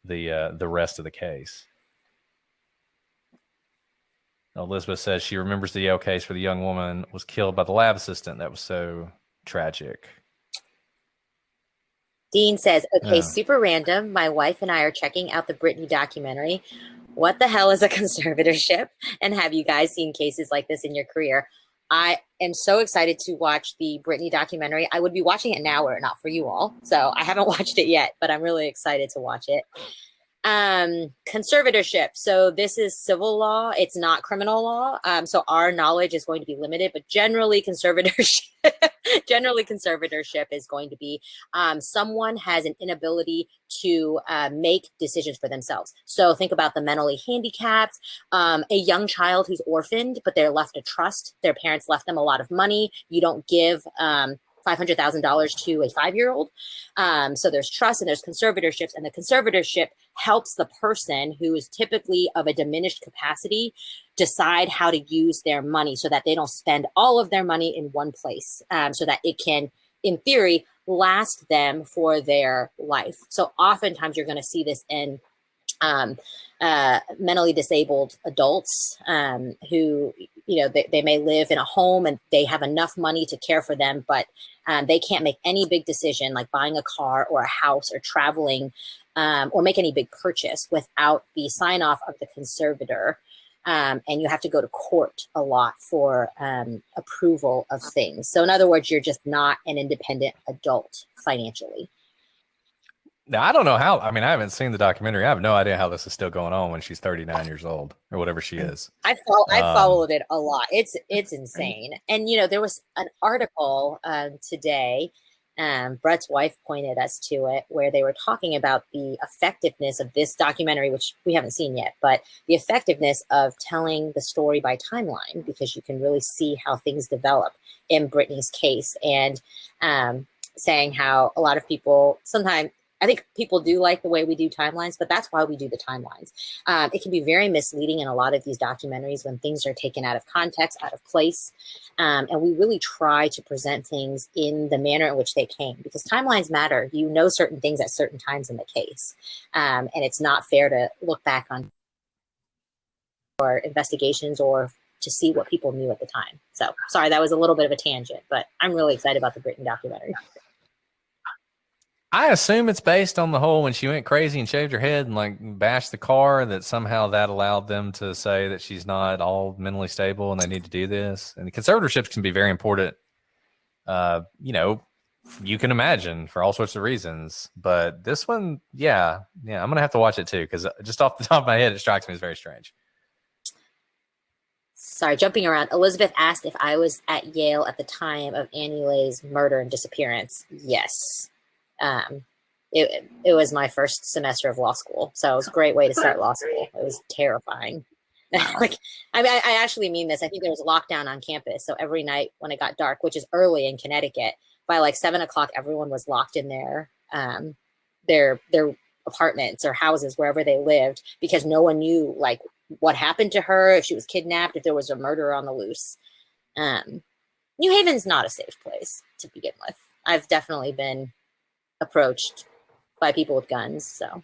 the rest of the case. Elizabeth says she remembers the Yale case where the young woman was killed by the lab assistant. That was so tragic. Dean says, okay, super random. My wife and I are checking out the Britney documentary. What the hell is a conservatorship? And have you guys seen cases like this in your career? I am so excited to watch the Brittany documentary. I would be watching it now were it not for you all. So I haven't watched it yet, but I'm really excited to watch it. Conservatorship. So this is civil law. It's not criminal law. So our knowledge is going to be limited, but generally conservatorship is going to be someone has an inability to make decisions for themselves. So think about the mentally handicapped, a young child who's orphaned, but they're left a trust. Their parents left them a lot of money. You don't give $500,000 to a 5-year-old. So there's trust and there's conservatorships, and the conservatorship helps the person who is typically of a diminished capacity decide how to use their money so that they don't spend all of their money in one place, so that it can, in theory, last them for their life. So oftentimes you're going to see this in mentally disabled adults who, they may live in a home and they have enough money to care for them, but they can't make any big decision like buying a car or a house or traveling or make any big purchase without the sign off of the conservator. And you have to go to court a lot for approval of things. So in other words, you're just not an independent adult financially. Now, I don't know how. I mean, I haven't seen the documentary. I have no idea how this is still going on when she's 39 years old or whatever she is. I followed it a lot. It's insane. And, there was an article today, Brett's wife pointed us to it, where they were talking about the effectiveness of this documentary, which we haven't seen yet, but the effectiveness of telling the story by timeline, because you can really see how things develop in Brittany's case, and saying how a lot of people sometimes, I think people do like the way we do timelines, but that's why we do the timelines. It can be very misleading in a lot of these documentaries when things are taken out of context, out of place. And we really try to present things in the manner in which they came, because timelines matter. You know certain things at certain times in the case. And it's not fair to look back on or investigations or to see what people knew at the time. So sorry, that was a little bit of a tangent, but I'm really excited about the Brittany documentary. I assume it's based on the whole when she went crazy and shaved her head and like bashed the car, that somehow that allowed them to say that she's not all mentally stable and they need to do this. And conservatorships can be very important, you can imagine, for all sorts of reasons. But this one, yeah, I'm going to have to watch it too, because just off the top of my head, it strikes me as very strange. Sorry, jumping around. Elizabeth asked if I was at Yale at the time of Annie Lay's murder and disappearance. Yes. It was my first semester of law school, so it was a great way to start law school. It was terrifying. I actually mean this. I think there was a lockdown on campus, so every night when it got dark, which is early in Connecticut, by like 7:00, everyone was locked in their apartments or houses, wherever they lived, because no one knew like what happened to her, if she was kidnapped, if there was a murderer on the loose. New Haven's not a safe place to begin with. I've definitely been approached by people with guns. So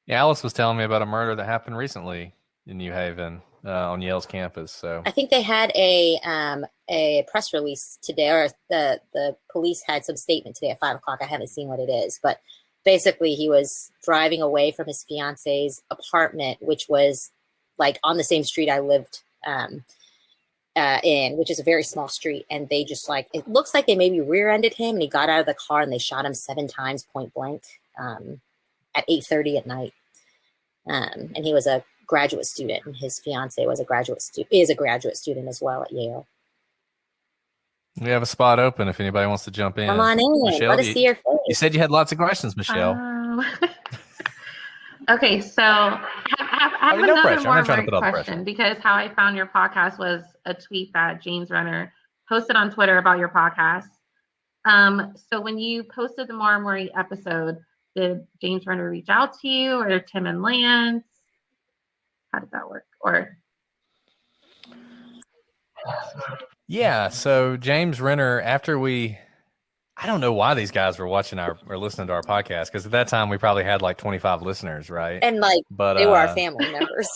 yeah, Alice was telling me about a murder that happened recently in New Haven on Yale's campus. So I think they had a press release today, or the police had some statement today at 5:00. I haven't seen what it is, but basically he was driving away from his fiance's apartment, which was like on the same street I lived in, which is a very small street, and they just it looks like they maybe rear-ended him, and he got out of the car and they shot him 7 times point blank at 8:30 at night. And he was a graduate student, and his fiance is a graduate student as well at Yale. We have a spot open if anybody wants to jump in. Come on in. Michelle, Let us see your face. You said you had lots of questions, Michelle. Okay, so I have no another pressure. I'm more not trying to put all the question, pressure. because how I found your podcast was a tweet that James Renner posted on Twitter about your podcast. So when you posted the Marmory episode, did James Renner reach out to you, or Tim and Lance? How did that work? Or Yeah, so James Renner, after I don't know why these guys were watching or listening to our podcast, because at that time we probably had like 25 listeners, right? And but they were our family members.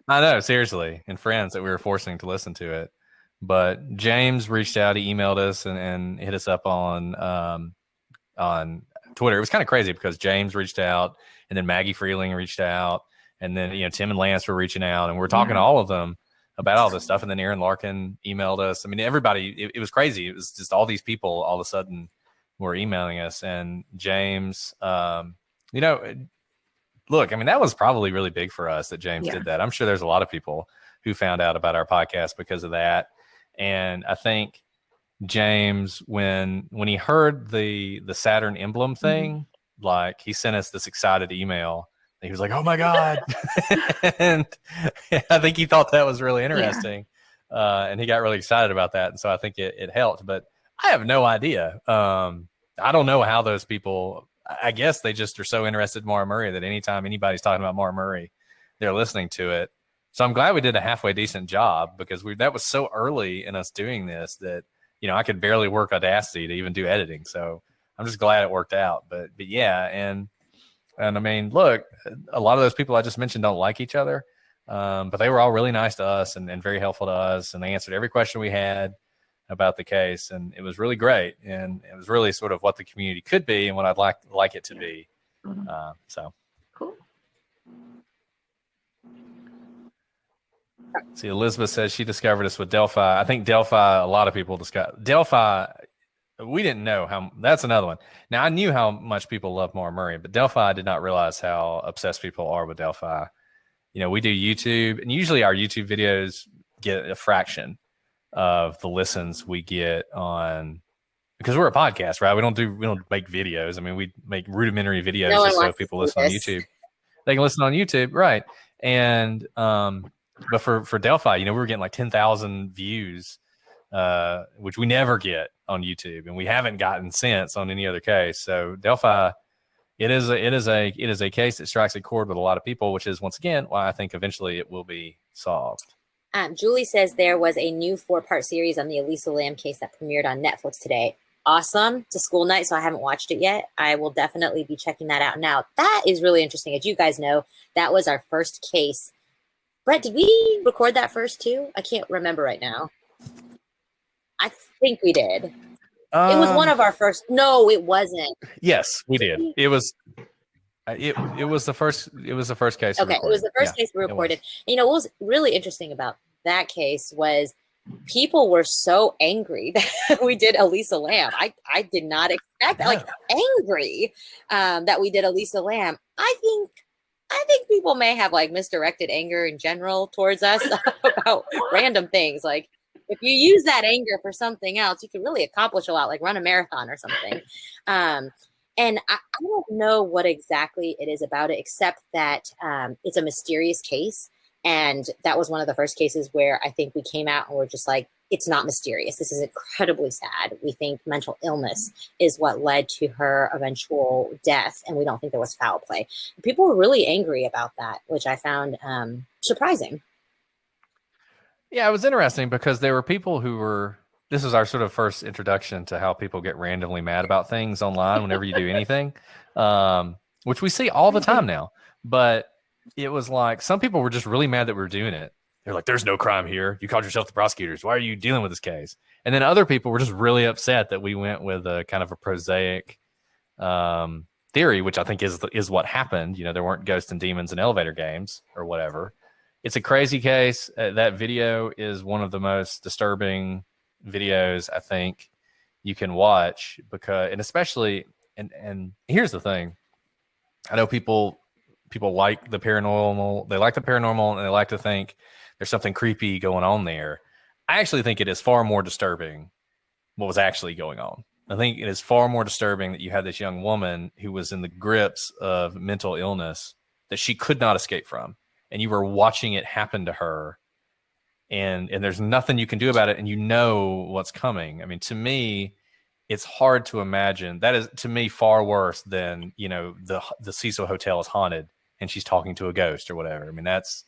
I know, seriously, and friends that we were forcing to listen to it. But James reached out, he emailed us and hit us up on Twitter. It was kind of crazy because James reached out, and then Maggie Freeling reached out, and then Tim and Lance were reaching out, and we were talking to all of them. about all this stuff. And then Aaron Larkin emailed us. I mean, everybody, it was crazy. It was just all these people all of a sudden were emailing us. And James, you know, look, I mean, that was probably really big for us that James did that. I'm sure there's a lot of people who found out about our podcast because of that. And I think James, when he heard the Saturn emblem thing, like he sent us this excited email. He was like, "Oh my God." And I think he thought that was really interesting. And he got really excited about that. And so I think it helped, but I have no idea. I don't know how those people, I guess they just are so interested in Maura Murray that anytime anybody's talking about Maura Murray, they're listening to it. So I'm glad we did a halfway decent job, because that was so early in us doing this that, you know, I could barely work Audacity to even do editing. So I'm just glad it worked out. But yeah. And I mean, look, a lot of those people I just mentioned don't like each other. But they were all really nice to us and very helpful to us. And they answered every question we had about the case. And it was really great. And it was really sort of what the community could be and what I'd like it to be. So cool. See, Elizabeth says she discovered us with Delphi. I think Delphi, a lot of people discovered. Delphi, we didn't know how. That's another one. Now, I knew how much people love Maura Murray, but Delphi, I did not realize how obsessed people are with Delphi. You know, we do YouTube, and usually our YouTube videos get a fraction of the listens we get on, because we're a podcast, right? We don't make videos. I mean, we make rudimentary videos just so people listen on YouTube. They can listen on YouTube, right? And but for Delphi, you know, we were getting like 10,000 views, which we never get on YouTube, and we haven't gotten since on any other case. So Delphi, it is a case that strikes a chord with a lot of people, which is once again why I think eventually it will be solved. Julie says there was a new 4-part series on the Elisa Lam case that premiered on Netflix today. Awesome. It's a school night, so I haven't watched it yet. I will definitely be checking that out. Now, that is really interesting. As you guys know, that was our first case. Brett, did we record that first too? I can't remember right now. I think we did. It was one of our first. No, it wasn't. Yes, we did. It was the first. It was the first case. Okay, it was the first case we recorded. You know, what was really interesting about that case was people were so angry that we did Elisa Lam. I did not expect that. Like angry that we did Elisa Lam. I think people may have like misdirected anger in general towards us about random things. Like if you use that anger for something else, you can really accomplish a lot, like run a marathon or something. And I don't know what exactly it is about it, except that it's a mysterious case. And that was one of the first cases where I think we came out and we're just like, it's not mysterious. This is incredibly sad. We think mental illness is what led to her eventual death, and we don't think there was foul play. People were really angry about that, which I found surprising. Yeah, it was interesting because there were people who were, this was our sort of first introduction to how people get randomly mad about things online whenever you do anything, which we see all the time now. But it was like some people were just really mad that we were doing it. They're like, there's no crime here. You called yourself the prosecutors. Why are you dealing with this case? And then other people were just really upset that we went with a kind of a prosaic theory, which I think is what happened. You know, there weren't ghosts and demons in elevator games or whatever. It's a crazy case. That video is one of the most disturbing videos I think you can watch, because, and especially, and here's the thing. I know people like the paranormal. They like the paranormal, and they like to think there's something creepy going on there. I actually think it is far more disturbing what was actually going on. I think it is far more disturbing that you had this young woman who was in the grips of mental illness that she could not escape from, and you were watching it happen to her, and there's nothing you can do about it, and you know what's coming. I mean, to me, it's hard to imagine. That is, to me, far worse than, you know, the Cecil Hotel is haunted and she's talking to a ghost or whatever. I mean, that's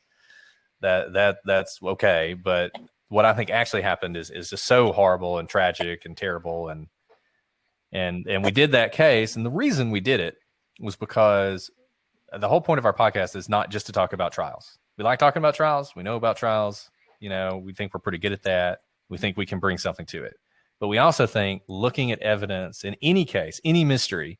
okay. But what I think actually happened is just so horrible and tragic and terrible. And we did that case. And the reason we did it was because the whole point of our podcast is not just to talk about trials. We like talking about trials. We know about trials. You know, we think we're pretty good at that. We think we can bring something to it. But we also think looking at evidence in any case, any mystery,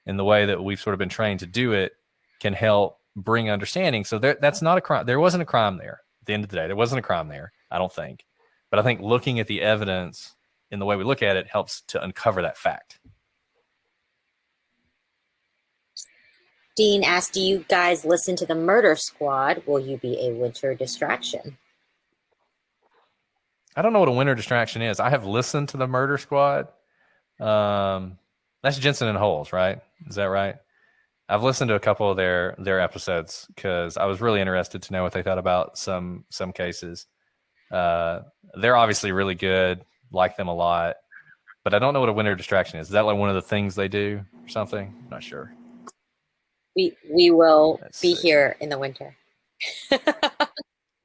in the way that we've sort of been trained to do it, can help bring understanding. So that's not a crime. There wasn't a crime there. the end of the day. There wasn't a crime there, I don't think. But I think looking at the evidence in the way we look at it helps to uncover that fact. Dean asked, do you guys listen to the Murder Squad? Will you be a winter distraction? I don't know what a winter distraction is. I have listened to the Murder Squad. That's Jensen and Holes, right? Is that right? I've listened to a couple of their episodes because I was really interested to know what they thought about some cases. They're obviously really good, like them a lot, but I don't know what a winter distraction is. Is that like one of the things they do or something? I'm not sure. We will be here in the winter.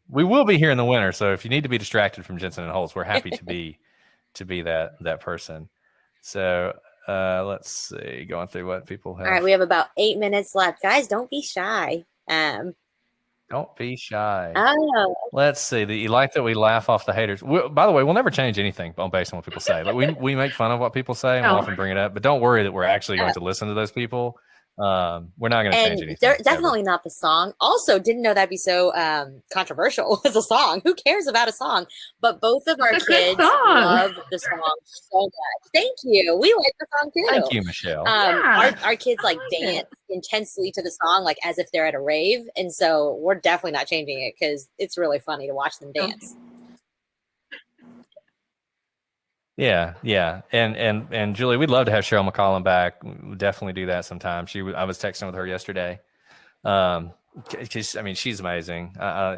We will be here in the winter, so if you need to be distracted from Jensen and Holes, we're happy to be that person. So let's see, going through what people have. All right, we have about 8 minutes left. Guys, don't be shy. Don't be shy. Oh. Let's see. You like that we laugh off the haters. By the way, we'll never change anything based on what people say. Like we make fun of what people say and we'll often bring it up, but don't worry that we're actually going to listen to those people. We're not going to change anything. They're definitely not the song. Also, didn't know that'd be so controversial as a song. Who cares about a song? But both of our kids love the song so much. Thank you. We like the song too. Thank you, Michelle. Our kids like dance intensely to the song, like as if they're at a rave. And so we're definitely not changing it because it's really funny to watch them dance. Yeah. And Julie, we'd love to have Cheryl McCollum back. We'll definitely do that sometime. I was texting with her yesterday. She's amazing. I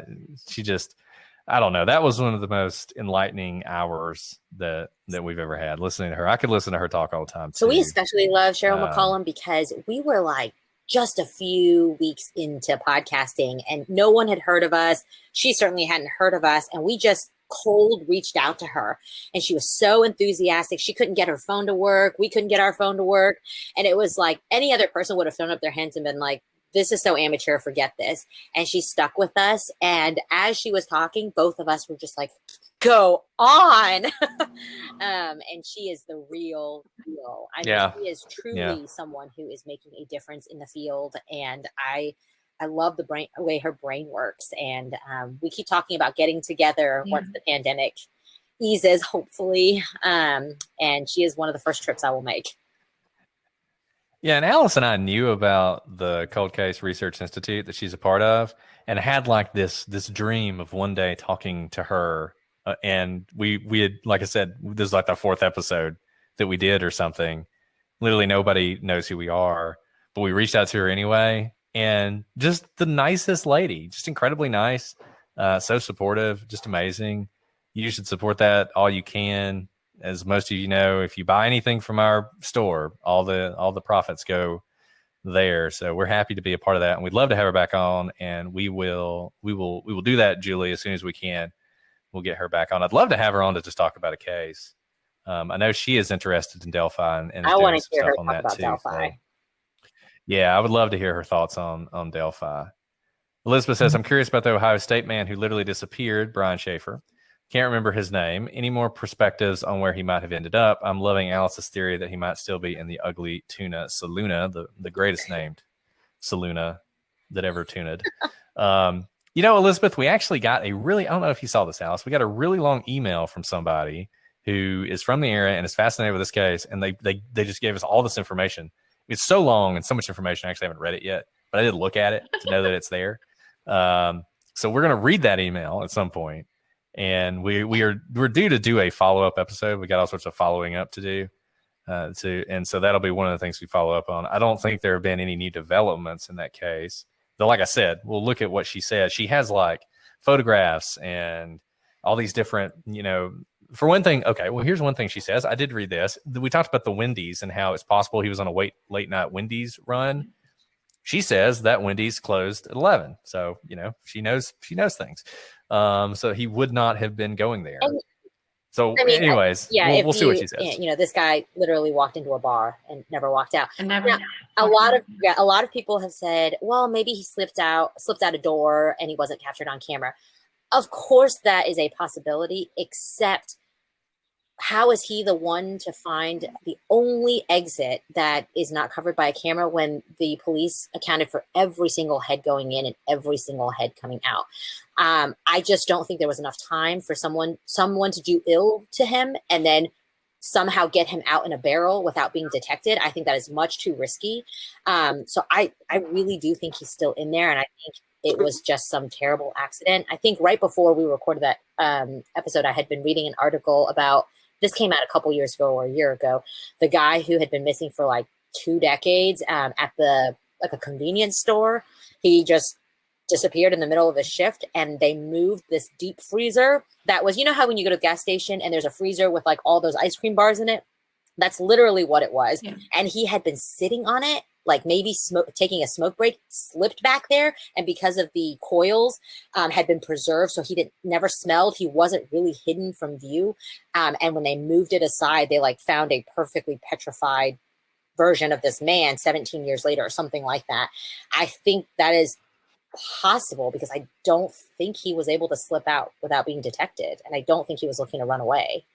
don't know. That was one of the most enlightening hours that we've ever had listening to her. I could listen to her talk all the time. So we especially love Cheryl McCollum because we were like just a few weeks into podcasting and no one had heard of us. She certainly hadn't heard of us. And we just cold reached out to her and she was so enthusiastic. She couldn't get her phone to work. We couldn't get our phone to work. And it was like any other person would have thrown up their hands and been like, this is so amateur, forget this. And she stuck with us. And as she was talking, both of us were just like, go on. And she is the real deal. She is truly someone who is making a difference in the field. And I love the way her brain works. And we keep talking about getting together once the pandemic eases, hopefully. And she is one of the first trips I will make. Yeah, and Alice and I knew about the Cold Case Research Institute that she's a part of and had like this dream of one day talking to her. And we had, like I said, this is like the 4th episode that we did or something. Literally nobody knows who we are, but we reached out to her anyway. And just the nicest lady, just incredibly nice, so supportive, just amazing. You should support that all you can. As most of you know, if you buy anything from our store, all the profits go there. So we're happy to be a part of that, and we'd love to have her back on. And we will do that, Julie, as soon as we can. We'll get her back on. I'd love to have her on to just talk about a case. I know she is interested in Delphi and is doing some stuff on that too. Delphi. So, yeah, I would love to hear her thoughts on Delphi. Elizabeth says, I'm curious about the Ohio State man who literally disappeared, Brian Schaefer. Can't remember his name. Any more perspectives on where he might have ended up? I'm loving Alice's theory that he might still be in the ugly tuna Saluna, the greatest named Saluna that ever tuned. Elizabeth, we actually got I don't know if you saw this, Alice. We got a really long email from somebody who is from the area and is fascinated with this case. And they just gave us all this information. It's so long and so much information. I actually haven't read it yet, but I did look at it to know that it's there. So we're going to read that email at some point. And we're due to do a follow-up episode. We got all sorts of following up to do. And so that'll be one of the things we follow up on. I don't think there have been any new developments in that case. Though, like I said, we'll look at what she said. She has like photographs and all these different, for one thing. Okay, well, here's one thing she says. I did read this. We talked about the Wendy's and how it's possible he was on a late night Wendy's run. She says that Wendy's closed at 11. So, she knows things. So he would not have been going there. Anyways, we'll see what she says. This guy literally walked into a bar and never walked out. And never. A lot of people have said, well, maybe he slipped out a door and he wasn't captured on camera. Of course, that is a possibility, except how is he the one to find the only exit that is not covered by a camera when the police accounted for every single head going in and every single head coming out? I just don't think there was enough time for someone to do ill to him and then somehow get him out in a barrel without being detected. I think that is much too risky. So I really do think he's still in there, and I think it was just some terrible accident. I think right before we recorded that episode, I had been reading an article about, this came out a couple years ago or a year ago, the guy who had been missing for like 2 decades at a convenience store. He just disappeared in the middle of his shift, and they moved this deep freezer that was, you know how when you go to the gas station and there's a freezer with like all those ice cream bars in it? That's literally what it was. Yeah. And he had been sitting on it, like maybe taking a smoke break, slipped back there, and because of the coils had been preserved, so he never smelled. He wasn't really hidden from view. And when they moved it aside, they like found a perfectly petrified version of this man 17 years later or something like that. I think that is possible because I don't think he was able to slip out without being detected, and I don't think he was looking to run away.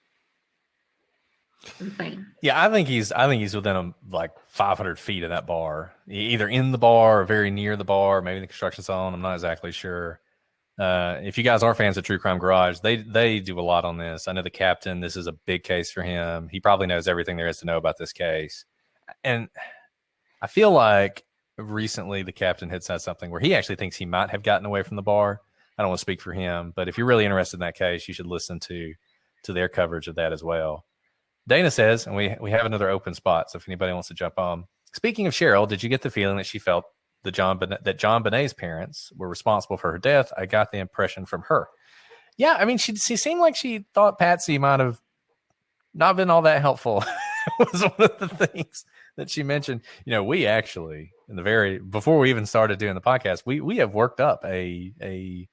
Yeah, I think he's within like 500 feet of that bar, either in the bar or very near the bar, maybe the construction zone. I'm not exactly sure. If you guys are fans of True Crime Garage, they do a lot on this. I know the captain, this is a big case for him. He probably knows everything there is to know about this case. And I feel like recently the captain had said something where he actually thinks he might have gotten away from the bar. I don't want to speak for him, but if you're really interested in that case, you should listen to their coverage of that as well. Dana says, and we have another open spot, so if anybody wants to jump on. Speaking of Cheryl, did you get the feeling that she felt that John Bonet's parents were responsible for her death? I got the impression from her. Yeah, I mean, she seemed like she thought Patsy might have not been all that helpful. Was one of the things that she mentioned. You know, we actually, before we even started doing the podcast, we have worked up a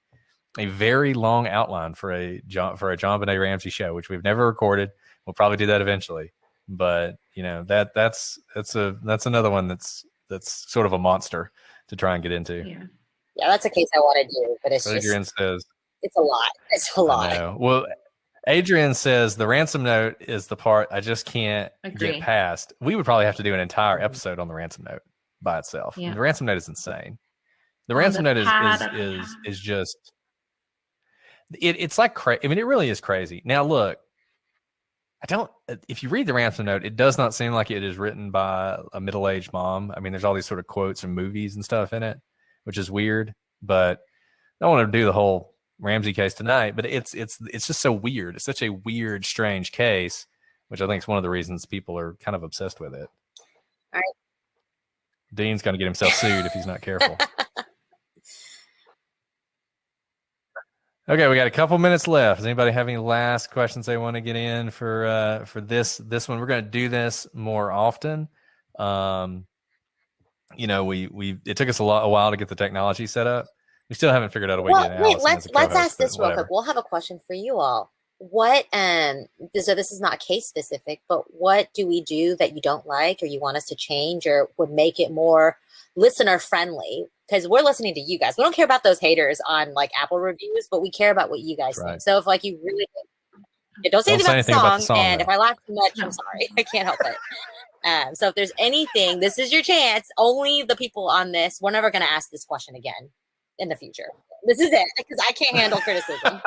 very long outline for a John Bonet Ramsey show, which we've never recorded. We'll probably do that eventually, but you know that's another one that's sort of a monster to try and get into. Yeah, that's a case I want to do, but it's Adrian says it's a lot. It's a lot. I know. Well, Adrian says the ransom note is the part I just can't get past. We would probably have to do an entire episode on the ransom note by itself. Yeah. The ransom note is insane. The ransom note is just it's like crazy. I mean, it really is crazy. Now look. If you read the ransom note, it does not seem like it is written by a middle-aged mom. I mean, there's all these sort of quotes from movies and stuff in it, which is weird, but I don't want to do the whole Ramsey case tonight, but it's just so weird. It's such a weird, strange case, which I think is one of the reasons people are kind of obsessed with it. All right. Dean's going to get himself sued if he's not careful. Okay, we got a couple minutes left. Does anybody have any last questions they want to get in for this one? We're going to do this more often. You know, it took us a while to get the technology set up. We still haven't figured out a way to get it. Wait, let's ask this real quick. We'll have a question for you all. What so this is not case specific, but what do we do that you don't like or you want us to change or would make it more listener friendly? Because we're listening to you guys. We don't care about those haters on like Apple reviews, but we care about what you guys think. So if like you really don't say anything about the song, and if I laugh too much, I'm sorry. I can't help it. So if there's anything, this is your chance. Only the people on this, we're never going to ask this question again in the future. This is it, because I can't handle criticism.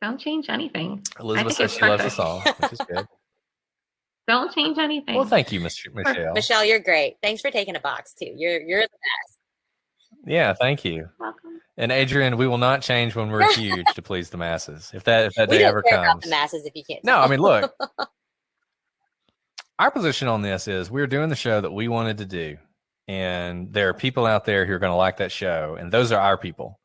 Don't change anything. Elizabeth says she loves the song, which is good. Don't change anything. Well, thank you, Michelle. Michelle, you're great. Thanks for taking a box too. You're the best. Yeah, thank you. Welcome. And Adrian, we will not change when we're huge to please the masses. If that day ever comes. About the masses, if you can't. No, I mean, look. Our position on this is we're doing the show that we wanted to do, and there are people out there who are going to like that show, and those are our people.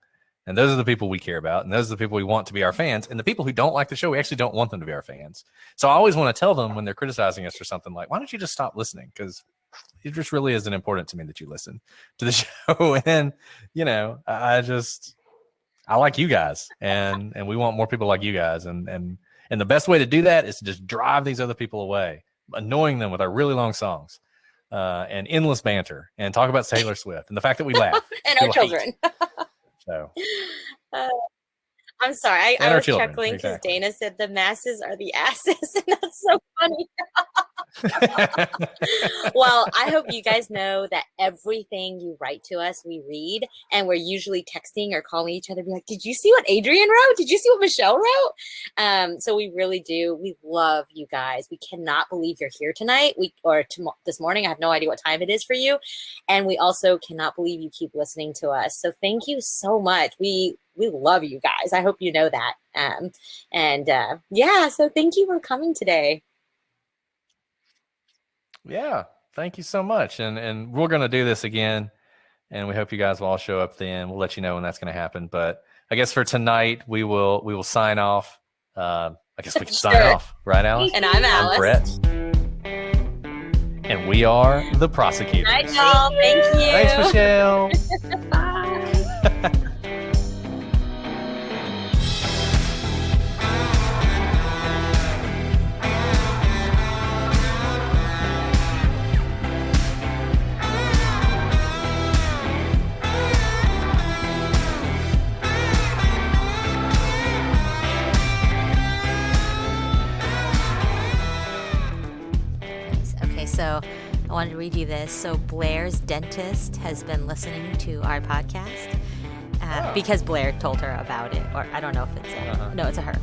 And those are the people we care about. And those are the people we want to be our fans. And the people who don't like the show, we actually don't want them to be our fans. So I always want to tell them when they're criticizing us for something like, why don't you just stop listening? Because it just really isn't important to me that you listen to the show. And, you know, I like you guys. And we want more people like you guys. And the best way to do that is to just drive these other people away, annoying them with our really long songs and endless banter and talk about Taylor Swift and the fact that we laugh. And our children. So I'm sorry. And I our was children, chuckling because exactly. Dana said the masses are the asses, and that's so funny. Well, I hope you guys know that everything you write to us, we read, and we're usually texting or calling each other, be like, "Did you see what Adrian wrote? Did you see what Michelle wrote?" So we really do. We love you guys. We cannot believe you're here tonight. This morning. I have no idea what time it is for you, and we also cannot believe you keep listening to us. So thank you so much. We love you guys. I hope you know that. So thank you for coming today. Yeah, thank you so much. And we're going to do this again, and we hope you guys will all show up then. We'll let you know when that's going to happen. But I guess for tonight, we will sign off. I guess we can sign off, right, Alice? And I'm Alice. I'm Brett. And we are the prosecutors. Night, y'all. Thank you. Thanks, Michelle. Bye. So I wanted to read you this. So Blair's dentist has been listening to our podcast because Blair told her about it, or I don't know if it's no, it's a her.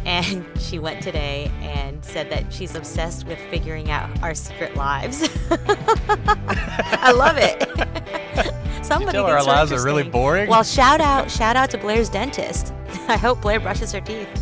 And she went today and said that she's obsessed with figuring out our secret lives. I love it. Somebody tell her our lives are really boring. Well, shout out to Blair's dentist. I hope Blair brushes her teeth.